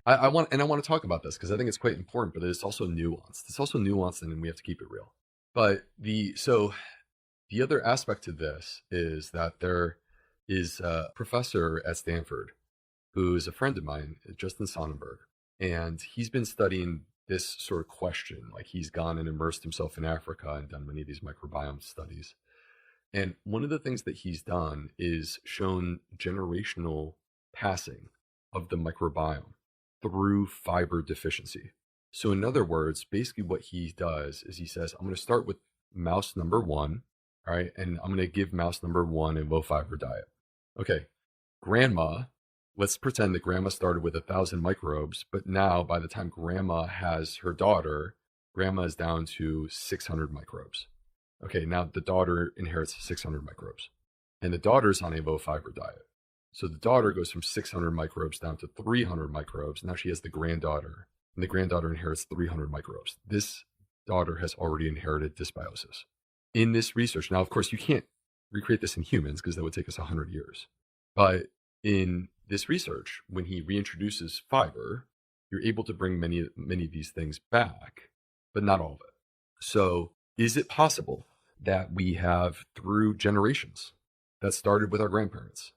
[SPEAKER 2] I want to talk about this because I think it's quite important, but it's also nuanced. It's also nuanced and we have to keep it real. But the other aspect to this is that there is a professor at Stanford who is a friend of mine, Justin Sonnenberg, and he's been studying this sort of question. Like he's gone and immersed himself in Africa and done many of these microbiome studies. And one of the things that he's done is shown generational passing of the microbiome through fiber deficiency. So in other words, basically what he does is he says, I'm going to start with mouse number 1, all right, and I'm going to give mouse number 1 a low fiber diet. Okay, grandma, let's pretend that grandma started with 1,000 microbes, but now by the time grandma has her daughter, grandma is down to 600 microbes. Okay, now the daughter inherits 600 microbes, and the daughter's on a low fiber diet. So the daughter goes from 600 microbes down to 300 microbes. Now she has the granddaughter, and the granddaughter inherits 300 microbes. This daughter has already inherited dysbiosis. In this research, now, of course, you can't recreate this in humans because that would take us 100 years. But in this research, when he reintroduces fiber, you're able to bring many of these things back, but not all of it. So is it possible that we have, through generations that started with our grandparents,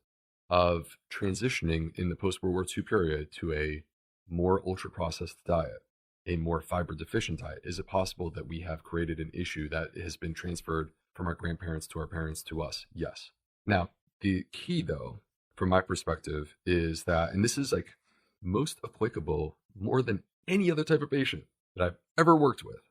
[SPEAKER 2] of transitioning in the post-World War II period to a more ultra-processed diet, a more fiber-deficient diet? Is it possible that we have created an issue that has been transferred from our grandparents to our parents to us? Yes. Now, the key, though, from my perspective, is that, and this is like most applicable more than any other type of patient that I've ever worked with,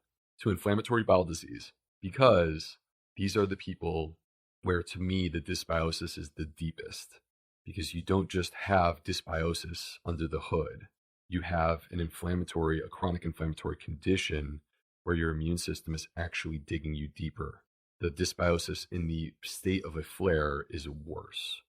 [SPEAKER 2] to inflammatory bowel disease, because these are the people where, to me, the dysbiosis is the deepest. Because you don't just have dysbiosis under the hood. You have a chronic inflammatory condition where your immune system is actually digging you deeper. The dysbiosis in the state of a flare is worse.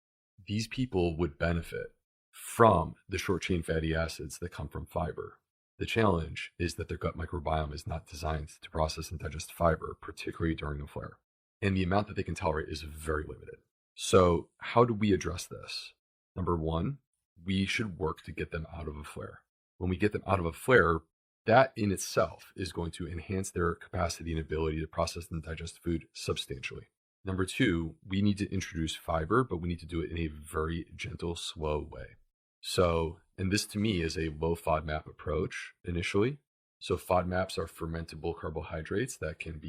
[SPEAKER 2] These people would benefit from the short chain fatty acids that come from fiber. The challenge is that their gut microbiome is not designed to process and digest fiber, particularly during a flare. And the amount that they can tolerate is very limited. So how do we address this? Number 1, we should work to get them out of a flare. When we get them out of a flare, that in itself is going to enhance their capacity and ability to process and digest food substantially. Number 2, we need to introduce fiber, but we need to do it in a very gentle, slow way. So, and this to me is a low FODMAP approach initially. So FODMAPs are fermentable carbohydrates that can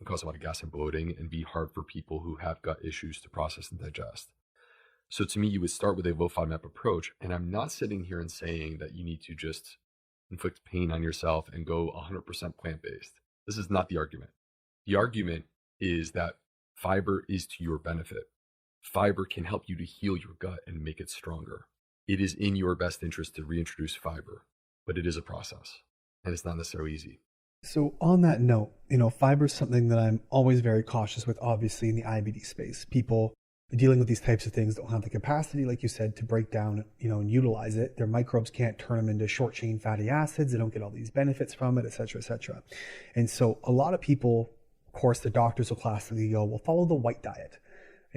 [SPEAKER 2] cause a lot of gas and bloating and be hard for people who have gut issues to process and digest. So to me, you would start with a low FODMAP approach. And I'm not sitting here and saying that you need to just inflict pain on yourself and go 100% plant-based. This is not the argument. The argument is that fiber is to your benefit. Fiber can help you to heal your gut and make it stronger. It is in your best interest to reintroduce fiber, but it is a process. And it's not necessarily easy.
[SPEAKER 1] So on that note, fiber is something that I'm always very cautious with, obviously, in the IBD space. People dealing with these types of things don't have the capacity, like you said, to break down, and utilize it. Their microbes can't turn them into short chain fatty acids. They don't get all these benefits from it, et cetera, et cetera. And so a lot of people, of course, the doctors will classically go, well, follow the white diet.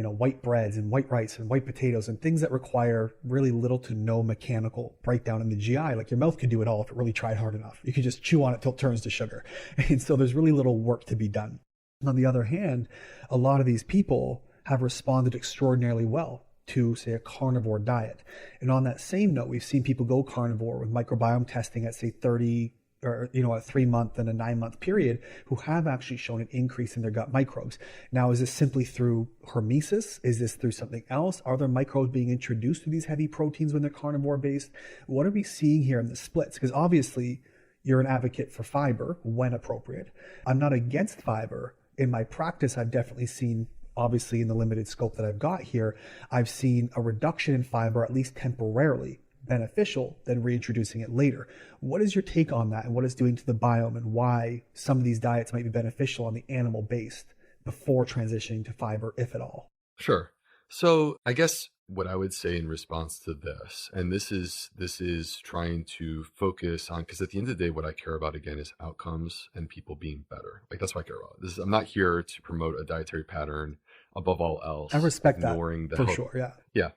[SPEAKER 1] White breads and white rice and white potatoes and things that require really little to no mechanical breakdown in the GI. Like your mouth could do it all if it really tried hard enough. You could just chew on it till it turns to sugar. And so there's really little work to be done. On the other hand, a lot of these people have responded extraordinarily well to, say, a carnivore diet. And on that same note, we've seen people go carnivore with microbiome testing at, say, 30 or a 3 month and a 9 month period who have actually shown an increase in their gut microbes. Now, is this simply through hormesis? Is this through something else? Are there microbes being introduced to these heavy proteins when they're carnivore based? What are we seeing here in the splits? Because obviously you're an advocate for fiber when appropriate. I'm not against fiber. In my practice, I've definitely seen, obviously in the limited scope that I've got here, I've seen a reduction in fiber, at least temporarily, beneficial than reintroducing it later. What is your take on that, and what it's doing to the biome, and why some of these diets might be beneficial on the animal based before transitioning to fiber, if at all?
[SPEAKER 2] Sure. So I guess what I would say in response to this, and this is trying to focus on, because at the end of the day, what I care about again is outcomes and people being better. Like that's what I care about. I'm not here to promote a dietary pattern above all
[SPEAKER 1] I
[SPEAKER 2] else,
[SPEAKER 1] respect that
[SPEAKER 2] ignoring the
[SPEAKER 1] for
[SPEAKER 2] health.
[SPEAKER 1] sure. Yeah.
[SPEAKER 2] Yeah,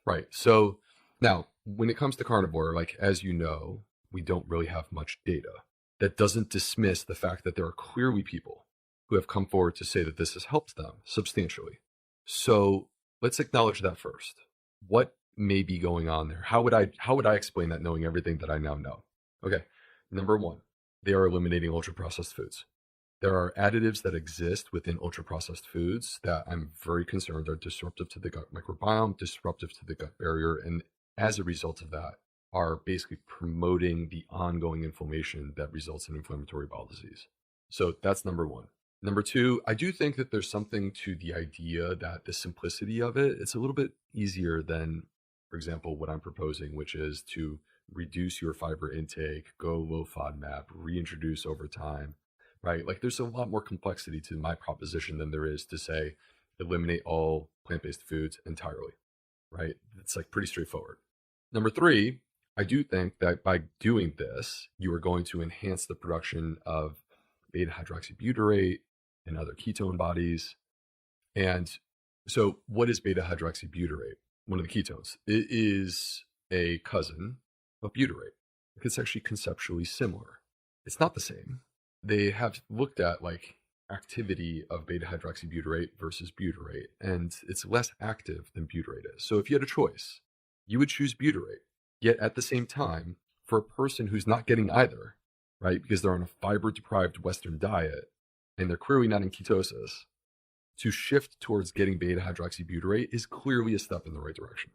[SPEAKER 2] right. So now, when it comes to carnivore, like as you know, we don't really have much data. That doesn't dismiss the fact that there are clearly people who have come forward to say that this has helped them substantially. So let's acknowledge that first. What may be going on there? How would I explain that knowing everything that I now know? Okay. Number one, they are eliminating ultra processed foods. There are additives that exist within ultra processed foods that I'm very concerned are disruptive to the gut microbiome, disruptive to the gut barrier, and as a result of that, are basically promoting the ongoing inflammation that results in inflammatory bowel disease. So that's number one. Number two, I do think that there's something to the idea that the simplicity of it, it's a little bit easier than, for example, what I'm proposing, which is to reduce your fiber intake, go low FODMAP, reintroduce over time, right? Like there's a lot more complexity to my proposition than there is to say eliminate all plant-based foods entirely, right? It's like pretty straightforward. Number three, I do think that by doing this, you are going to enhance the production of beta hydroxybutyrate and other ketone bodies. And so, what is beta hydroxybutyrate? One of the ketones. It is a cousin of butyrate. It's actually conceptually similar. It's not the same. They have looked at like activity of beta hydroxybutyrate versus butyrate, and it's less active than butyrate is. So, if you had a choice, you would choose butyrate. Yet at the same time, for a person who's not getting either, right, because they're on a fiber deprived Western diet and they're clearly not in ketosis, to shift towards getting beta hydroxybutyrate is clearly a step in the right direction.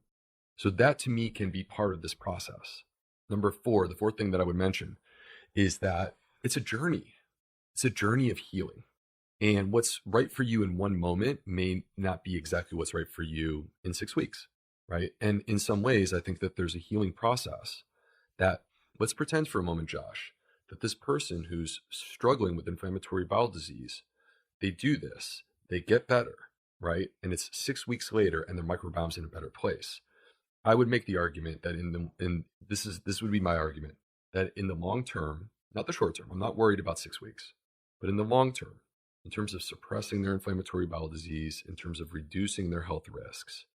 [SPEAKER 2] So that to me can be part of this process. Number four, the fourth thing that I would mention is that it's a journey. It's a journey of healing. And what's right for you in one moment may not be exactly what's right for you in 6 weeks, right? And in some ways, I think that there's a healing process that, let's pretend for a moment, Josh, that this person who's struggling with inflammatory bowel disease, they do this, they get better, right? And it's 6 weeks later and their microbiome's in a better place. I would make the argument that this would be my argument, that in the long term, not the short term, I'm not worried about 6 weeks, but in the long term, in terms of suppressing their inflammatory bowel disease, in terms of reducing their health risks,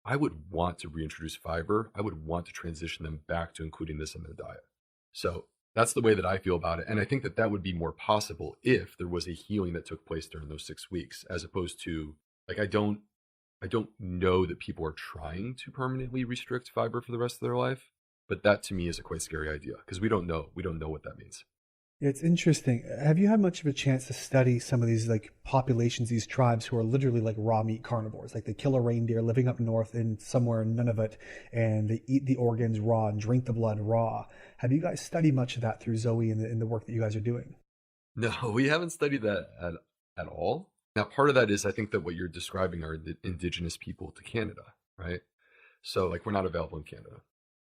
[SPEAKER 2] I would want to reintroduce fiber. I would want to transition them back to including this in their diet. So that's the way that I feel about it. And I think that that would be more possible if there was a healing that took place during those 6 weeks, as opposed to like, I don't know that people are trying to permanently restrict fiber for the rest of their life. But that to me is a quite scary idea because we don't know what that means.
[SPEAKER 1] It's interesting. Have you had much of a chance to study some of these like populations, these tribes who are literally like raw meat carnivores? Like they kill a reindeer living up north in somewhere in Nunavut, and they eat the organs raw and drink the blood raw. Have you guys studied much of that through Zoe in the work that you guys are doing?
[SPEAKER 2] No, we haven't studied that at all. Now, part of that is I think that what you're describing are the indigenous people to Canada, right? So like we're not available in Canada.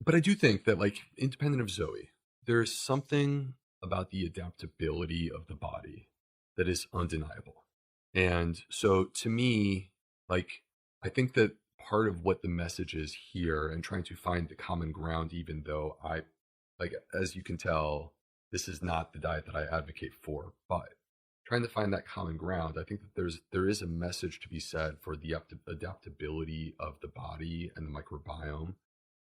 [SPEAKER 2] But I do think that like independent of Zoe, there is something about the adaptability of the body that is undeniable. And so to me, like I think that part of what the message is here and trying to find the common ground, even though I like as you can tell, this is not the diet that I advocate for, but trying to find that common ground, I think that there is a message to be said for the adaptability of the body and the microbiome.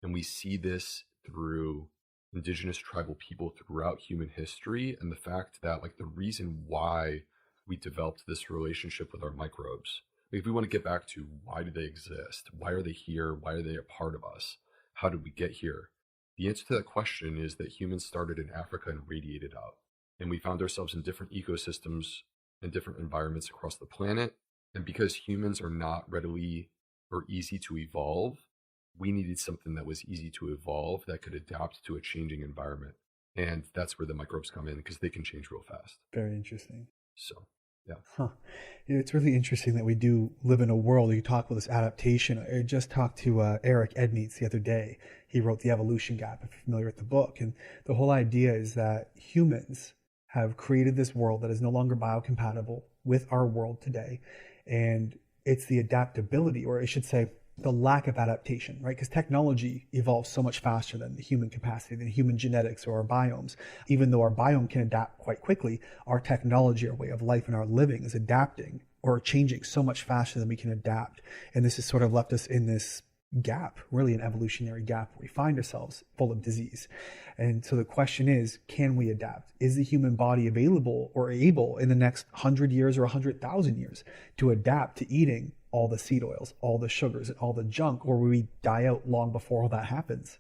[SPEAKER 2] And we see this through indigenous tribal people throughout human history, and the fact that like the reason why we developed this relationship with our microbes, like, if we want to get back to why do they exist, why are they here, why are they a part of us, how did we get here, The answer to that question is that humans started in Africa and radiated out. And we found ourselves in different ecosystems and different environments across the planet. And because humans are not readily or easy to evolve, we needed something that was easy to evolve that could adapt to a changing environment. And that's where the microbes come in because they can change real fast.
[SPEAKER 1] Very interesting.
[SPEAKER 2] So, yeah.
[SPEAKER 1] Huh. It's really interesting that we do live in a world. You talk about this adaptation. I just talked to Eric Edmeades the other day. He wrote The Evolution Gap, if you're familiar with the book. And the whole idea is that humans have created this world that is no longer biocompatible with our world today. And it's the adaptability, or I should say, the lack of adaptation, right? Because technology evolves so much faster than the human capacity, than human genetics or our biomes. Even though our biome can adapt quite quickly, our technology, our way of life, and our living is adapting or changing so much faster than we can adapt. And this has sort of left us in this gap, really an evolutionary gap where we find ourselves full of disease. And so the question is, can we adapt? Is the human body available or able in the next 100 years or 100,000 years to adapt to eating all the seed oils, all the sugars, and all the junk, or will we die out long before all that happens?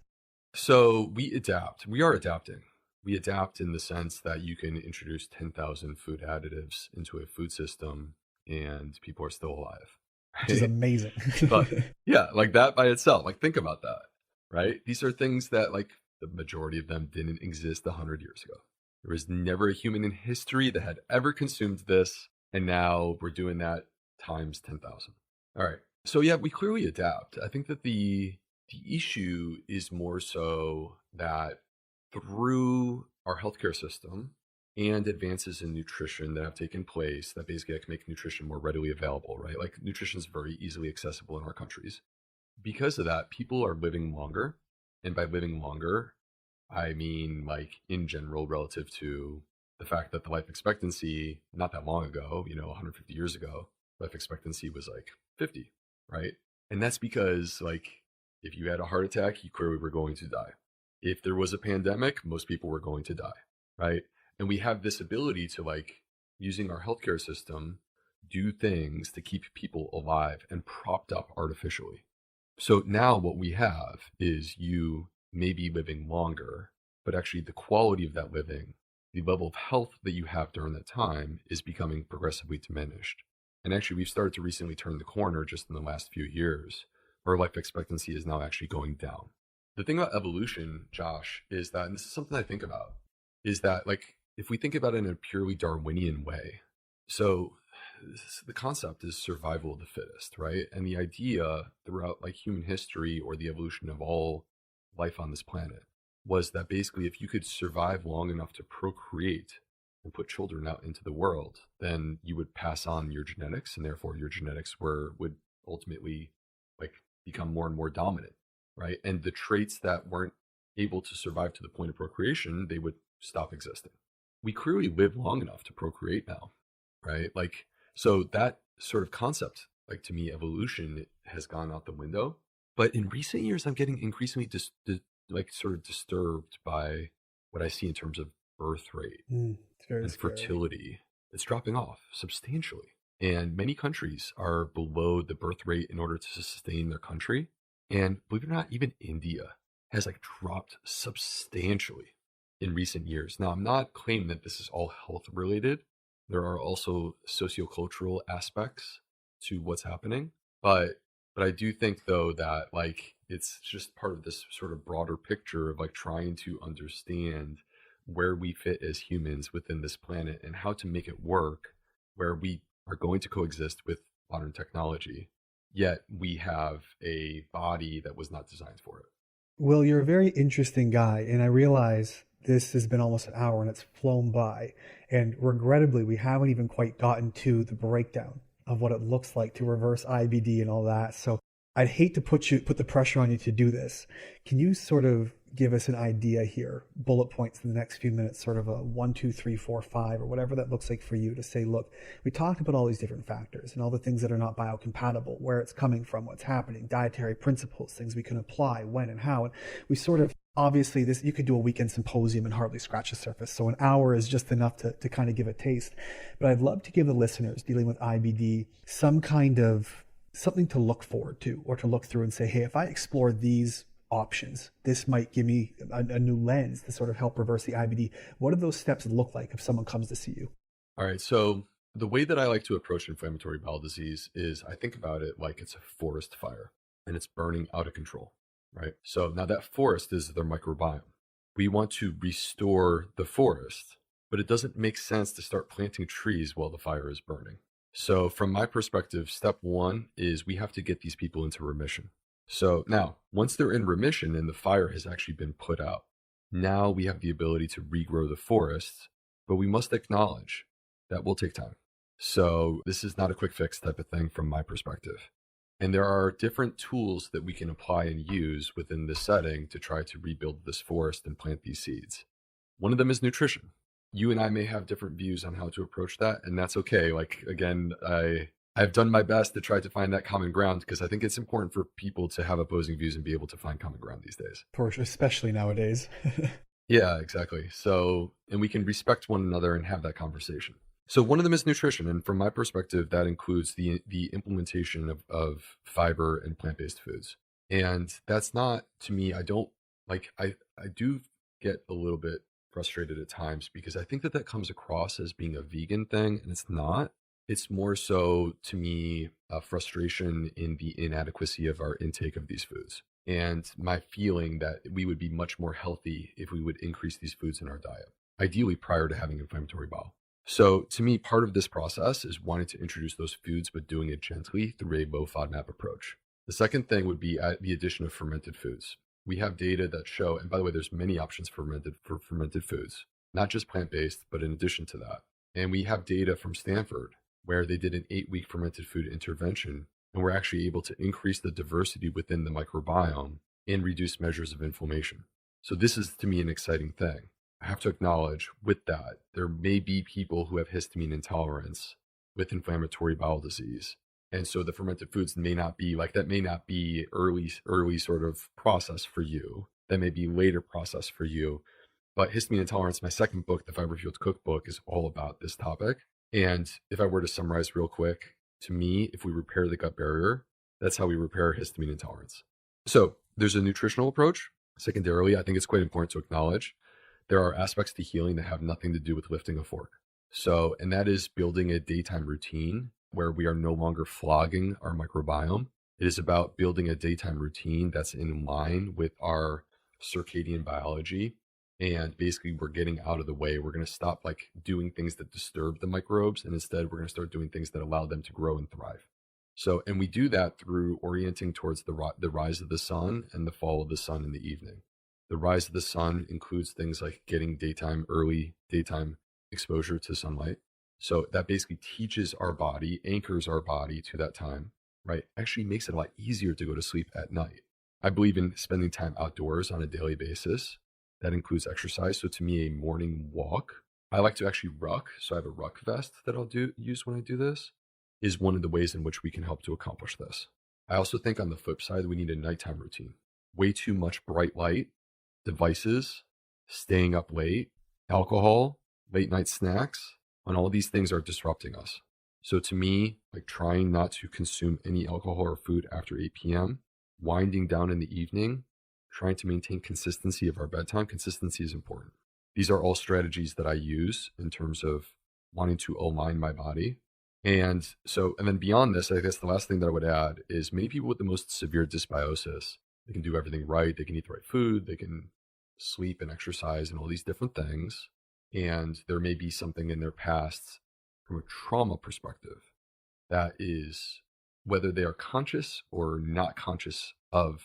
[SPEAKER 2] So we adapt. We are adapting. We adapt in the sense that you can introduce 10,000 food additives into a food system and people are still alive.
[SPEAKER 1] Which is amazing.
[SPEAKER 2] But yeah, like that by itself, like think about that, right? These are things that like the majority of them didn't exist 100 years ago. There was never a human in history that had ever consumed this. And now we're doing that times 10,000. All right. So yeah, we clearly adapt. I think that the issue is more so that through our healthcare system and advances in nutrition that have taken place that basically like make nutrition more readily available, right? Like nutrition is very easily accessible in our countries. Because of that, people are living longer. And by living longer, I mean like in general relative to the fact that the life expectancy not that long ago, 150 years ago, life expectancy was like 50, right? And that's because like if you had a heart attack, you clearly were going to die. If there was a pandemic, most people were going to die, right? And we have this ability to like using our healthcare system, do things to keep people alive and propped up artificially. So now what we have is you maybe living longer, but actually the quality of that living, the level of health that you have during that time is becoming progressively diminished. And actually, we've started to recently turn the corner just in the last few years, where life expectancy is now actually going down. The thing about evolution, Josh, is that, and this is something I think about, is that like, if we think about it in a purely Darwinian way, so the concept is survival of the fittest, right? And the idea throughout like human history or the evolution of all life on this planet was that basically if you could survive long enough to procreate and put children out into the world, then you would pass on your genetics, and therefore your genetics would ultimately like become more and more dominant, right? And the traits that weren't able to survive to the point of procreation, they would stop existing. We clearly live long enough to procreate now, right? Like, so that sort of concept, like to me, evolution has gone out the window. But in recent years, I'm getting increasingly sort of disturbed by what I see in terms of birth rate and
[SPEAKER 1] scary.
[SPEAKER 2] fertility. It's dropping off substantially. And many countries are below the birth rate in order to sustain their country. And believe it or not, even India has like dropped substantially in recent years. Now, I'm not claiming that this is all health related. There are also sociocultural aspects to what's happening. But I do think though that like it's just part of this sort of broader picture of like trying to understand where we fit as humans within this planet and how to make it work where we are going to coexist with modern technology, yet we have a body that was not designed for it.
[SPEAKER 1] Will, you're a very interesting guy, and I realize this has been almost an hour and it's flown by. And regrettably, we haven't even quite gotten to the breakdown of what it looks like to reverse IBD and all that. So I'd hate to put the pressure on you to do this. Can you sort of give us an idea here, bullet points in the next few minutes, sort of a 1, 2, 3, 4, 5, or whatever that looks like for you to say, look, we talked about all these different factors and all the things that are not biocompatible, where it's coming from, what's happening, dietary principles, things we can apply, when and how. And we sort of, obviously, this, you could do a weekend symposium and hardly scratch the surface. So an hour is just enough to kind of give a taste. But I'd love to give the listeners dealing with IBD some kind of something to look forward to or to look through and say, hey, if I explore these options. This might give me a new lens to sort of help reverse the IBD. What do those steps look like if someone comes to see you?
[SPEAKER 2] All right. So the way that I like to approach inflammatory bowel disease is I think about it like it's a forest fire and it's burning out of control, right? So now that forest is the microbiome. We want to restore the forest, but it doesn't make sense to start planting trees while the fire is burning. So from my perspective, step one is we have to get these people into remission. So now, once they're in remission and the fire has actually been put out, now we have the ability to regrow the forest, but we must acknowledge that will take time. So this is not a quick fix type of thing from my perspective. And there are different tools that we can apply and use within this setting to try to rebuild this forest and plant these seeds. One of them is nutrition. You and I may have different views on how to approach that, and that's okay. Like, again, I've done my best to try to find that common ground because I think it's important for people to have opposing views and be able to find common ground these days.
[SPEAKER 1] For sure, especially nowadays.
[SPEAKER 2] Yeah, exactly. So, and we can respect one another and have that conversation. So one of them is nutrition. And from my perspective, that includes the implementation of fiber and plant-based foods. And that's not, to me, I don't like, I do get a little bit frustrated at times because I think that that comes across as being a vegan thing, and it's not. It's more so, to me, a frustration in the inadequacy of our intake of these foods. And my feeling that we would be much more healthy if we would increase these foods in our diet, ideally prior to having inflammatory bowel. So to me, part of this process is wanting to introduce those foods, but doing it gently through a low FODMAP approach. The second thing would be the addition of fermented foods. We have data that show, and by the way, there's many options for fermented foods, not just plant-based, but in addition to that. And we have data from Stanford where they did an 8-week fermented food intervention and were actually able to increase the diversity within the microbiome and reduce measures of inflammation. So this is, to me, an exciting thing. I have to acknowledge with that, there may be people who have histamine intolerance with inflammatory bowel disease. And so the fermented foods may not be like, that may not be early sort of process for you. That may be later process for you. But histamine intolerance, my second book, the Fiber Fueled Cookbook, is all about this topic. And if I were to summarize real quick, to me, if we repair the gut barrier, that's how we repair histamine intolerance. So there's a nutritional approach. Secondarily, I think it's quite important to acknowledge there are aspects to healing that have nothing to do with lifting a fork. So, and that is building a daytime routine where we are no longer flogging our microbiome. It is about building a daytime routine that's in line with our circadian biology. And basically, we're getting out of the way. We're going to stop like doing things that disturb the microbes. And instead, we're going to start doing things that allow them to grow and thrive. So, and we do that through orienting towards the rise of the sun and the fall of the sun in the evening. The rise of the sun includes things like getting early daytime exposure to sunlight. So that basically teaches our body, anchors our body to that time, right? Actually makes it a lot easier to go to sleep at night. I believe in spending time outdoors on a daily basis. That includes exercise. So to me, a morning walk, I like to actually ruck. So I have a ruck vest that I'll use when I do this, is one of the ways in which we can help to accomplish this. I also think on the flip side, we need a nighttime routine. Way too much bright light, devices, staying up late, alcohol, late night snacks, and all these things are disrupting us. So to me, like trying not to consume any alcohol or food after 8 p.m., winding down in the evening, trying to maintain consistency of our bedtime. Consistency is important. These are all strategies that I use in terms of wanting to align my body. And then beyond this, I guess the last thing that I would add is many people with the most severe dysbiosis, they can do everything right. They can eat the right food. They can sleep and exercise and all these different things. And there may be something in their past from a trauma perspective that is, whether they are conscious or not conscious of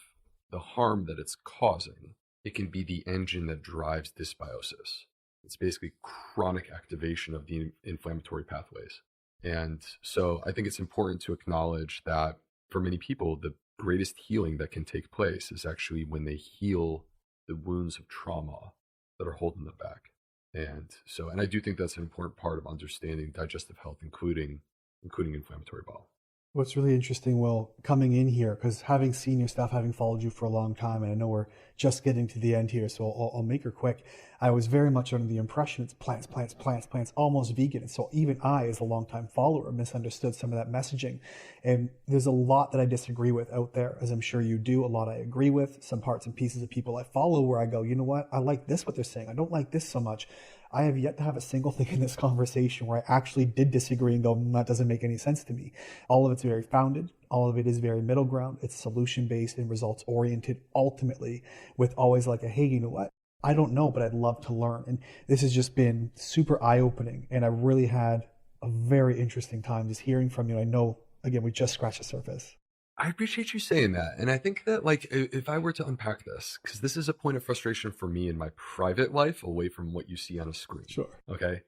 [SPEAKER 2] the harm that it's causing, it can be the engine that drives dysbiosis. It's basically chronic activation of the inflammatory pathways. And so I think it's important to acknowledge that for many people, the greatest healing that can take place is actually when they heal the wounds of trauma that are holding them back. And I do think that's an important part of understanding digestive health, including inflammatory bowel.
[SPEAKER 1] What's really interesting, Will, coming in here, because having seen your stuff, having followed you for a long time, and I know we're just getting to the end here, so I'll make her quick. I was very much under the impression it's plants, plants, plants, plants, almost vegan. And so even I, as a longtime follower, misunderstood some of that messaging. And there's a lot that I disagree with out there, as I'm sure you do. A lot I agree with, some parts and pieces of people I follow where I go, you know what? I like this, what they're saying. I don't like this so much. I have yet to have a single thing in this conversation where I actually did disagree and go, that doesn't make any sense to me. All of it's very founded. All of it is very middle ground. It's solution based and results oriented ultimately, with always like a, hey, you know what? I don't know, but I'd love to learn. And this has just been super eye opening. And I really had a very interesting time just hearing from you. I know, again, we just scratched the surface.
[SPEAKER 2] I appreciate you saying that. And I think that, like, if I were to unpack this, because this is a point of frustration for me in my private life away from what you see on a screen.
[SPEAKER 1] Sure.
[SPEAKER 2] Okay.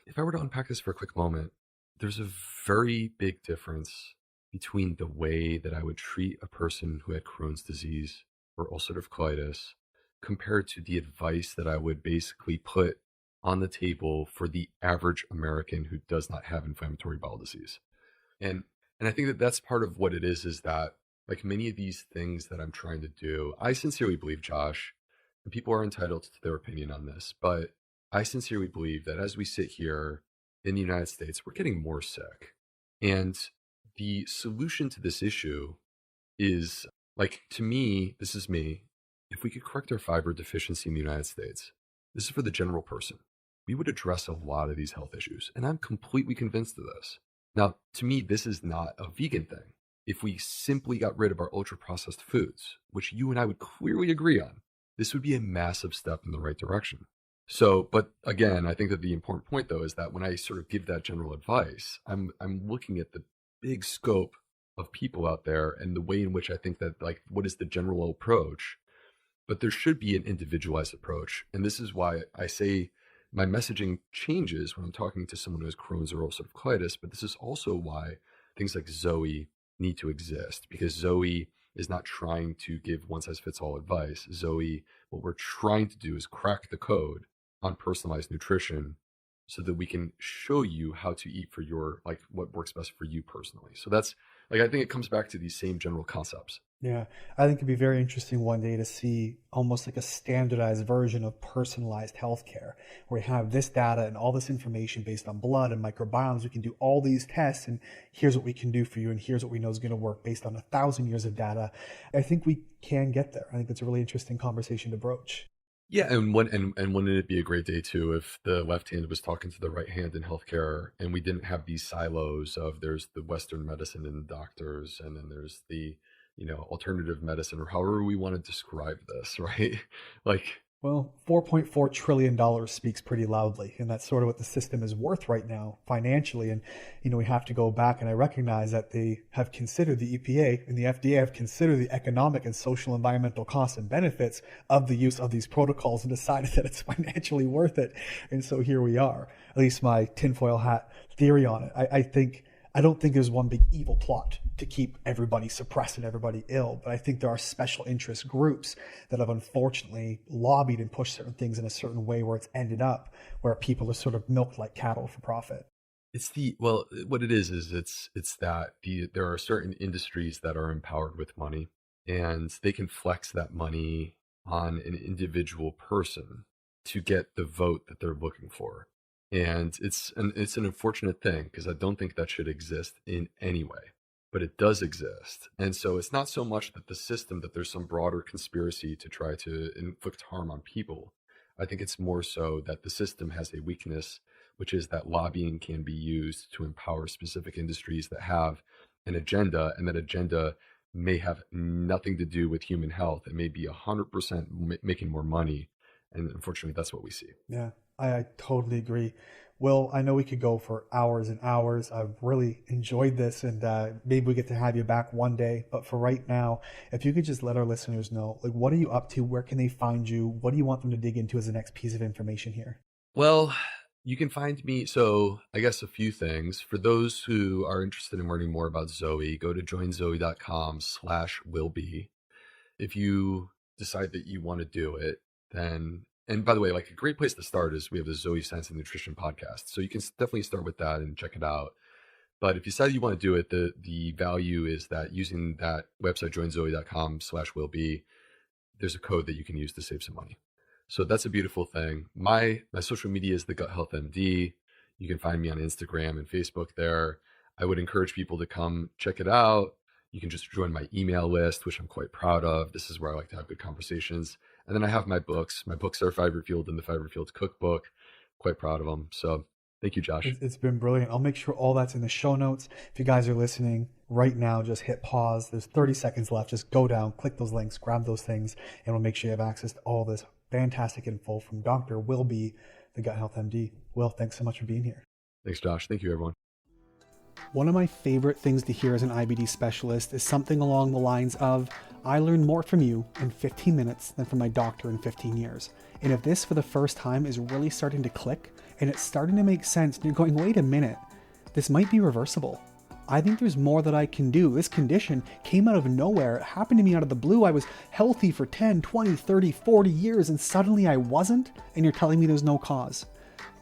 [SPEAKER 2] If I were to unpack this for a quick moment, there's a very big difference between the way that I would treat a person who had Crohn's disease or ulcerative colitis compared to the advice that I would basically put on the table for the average American who does not have inflammatory bowel disease. And and I think that that's part of what it is that, like, many of these things that I'm trying to do, I sincerely believe, Josh, and people are entitled to their opinion on this, but I sincerely believe that as we sit here in the United States, we're getting more sick. And the solution to this issue is, like, to me, this is me, if we could correct our fiber deficiency in the United States, this is for the general person, we would address a lot of these health issues. And I'm completely convinced of this. Now, to me, this is not a vegan thing. If we simply got rid of our ultra processed foods, which you and I would clearly agree on, this would be a massive step in the right direction. So, but again, I think that the important point though is that when I sort of give that general advice, I'm looking at the big scope of people out there and the way in which I think that, like, what is the general approach, but there should be an individualized approach. And this is why I say my messaging changes when I'm talking to someone who has Crohn's or ulcerative colitis. But this is also why things like Zoe need to exist, because Zoe is not trying to give one size fits all advice. Zoe, what we're trying to do is crack the code on personalized nutrition so that we can show you how to eat for your, like, what works best for you personally. So that's, like, I think it comes back to these same general concepts.
[SPEAKER 1] Yeah, I think it'd be very interesting one day to see almost like a standardized version of personalized healthcare, where we have this data and all this information based on blood and microbiomes. We can do all these tests, and here's what we can do for you, and here's what we know is going to work based on 1,000 years of data. I think we can get there. I think that's a really interesting conversation to broach.
[SPEAKER 2] Yeah, and wouldn't it be a great day too if the left hand was talking to the right hand in healthcare, and we didn't have these silos of there's the Western medicine and doctors, and then there's the, alternative medicine, or however we want to describe this, right? Like,
[SPEAKER 1] Well, $4.4 trillion speaks pretty loudly, and that's sort of what the system is worth right now financially. And, we have to go back, and I recognize that they have considered, the EPA and the FDA have considered the economic and social environmental costs and benefits of the use of these protocols and decided that it's financially worth it. And so here we are, at least my tinfoil hat theory on it. I don't think there's one big evil plot to keep everybody suppressed and everybody ill, but I think there are special interest groups that have unfortunately lobbied and pushed certain things in a certain way where it's ended up where people are sort of milked like cattle for profit.
[SPEAKER 2] it's the well, what it is it's that there are certain industries that are empowered with money, and they can flex that money on an individual person to get the vote that they're looking for. And it's an unfortunate thing because I don't think that should exist in any way, but it does exist. And so it's not so much that the system, that there's some broader conspiracy to try to inflict harm on people. I think it's more so that the system has a weakness, which is that lobbying can be used to empower specific industries that have an agenda, and that agenda may have nothing to do with human health. It may be 100% making more money. And unfortunately, that's what we see.
[SPEAKER 1] Yeah, I totally agree. Well, I know we could go for hours and hours. I've really enjoyed this, and maybe we get to have you back one day. But for right now, if you could just let our listeners know, like, what are you up to? Where can they find you? What do you want them to dig into as the next piece of information here?
[SPEAKER 2] Well, you can find me. So, I guess a few things. For those who are interested in learning more about Zoe, go to joinzoe.com/willbe. If you decide that you want to do it, then, and by the way, like, a great place to start is we have the Zoe Science and Nutrition podcast. So you can definitely start with that and check it out. But if you decide you want to do it, the value is that using that website, joinzoe.com/willbe, there's a code that you can use to save some money. So that's a beautiful thing. My social media is the Gut Health MD. You can find me on Instagram and Facebook there. I would encourage people to come check it out. You can just join my email list, which I'm quite proud of. This is where I like to have good conversations. And then I have my books. My books are Fiber Fueled and the Fiber Fueled Cookbook. Quite proud of them. So thank you, Josh.
[SPEAKER 1] It's been brilliant. I'll make sure all that's in the show notes. If you guys are listening right now, just hit pause. There's 30 seconds left. Just go down, click those links, grab those things, and we'll make sure you have access to all this fantastic info from Dr. Will B, the Gut Health MD. Will, thanks so much for being here.
[SPEAKER 2] Thanks, Josh. Thank you, everyone.
[SPEAKER 1] One of my favorite things to hear as an IBD specialist is something along the lines of, I learned more from you in 15 minutes than from my doctor in 15 years. And if this for the first time is really starting to click and it's starting to make sense, and you're going, wait a minute, this might be reversible. I think there's more that I can do. This condition came out of nowhere. It happened to me out of the blue. I was healthy for 10, 20, 30, 40 years, and suddenly I wasn't, and you're telling me there's no cause.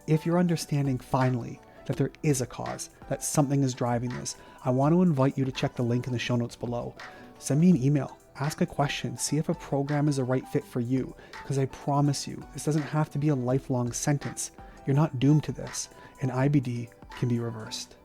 [SPEAKER 1] If you're understanding finally that there is a cause, that something is driving this, I want to invite you to check the link in the show notes below. Send me an email, ask a question, see if a program is a right fit for you, because I promise you, this doesn't have to be a lifelong sentence. You're not doomed to this, and IBD can be reversed.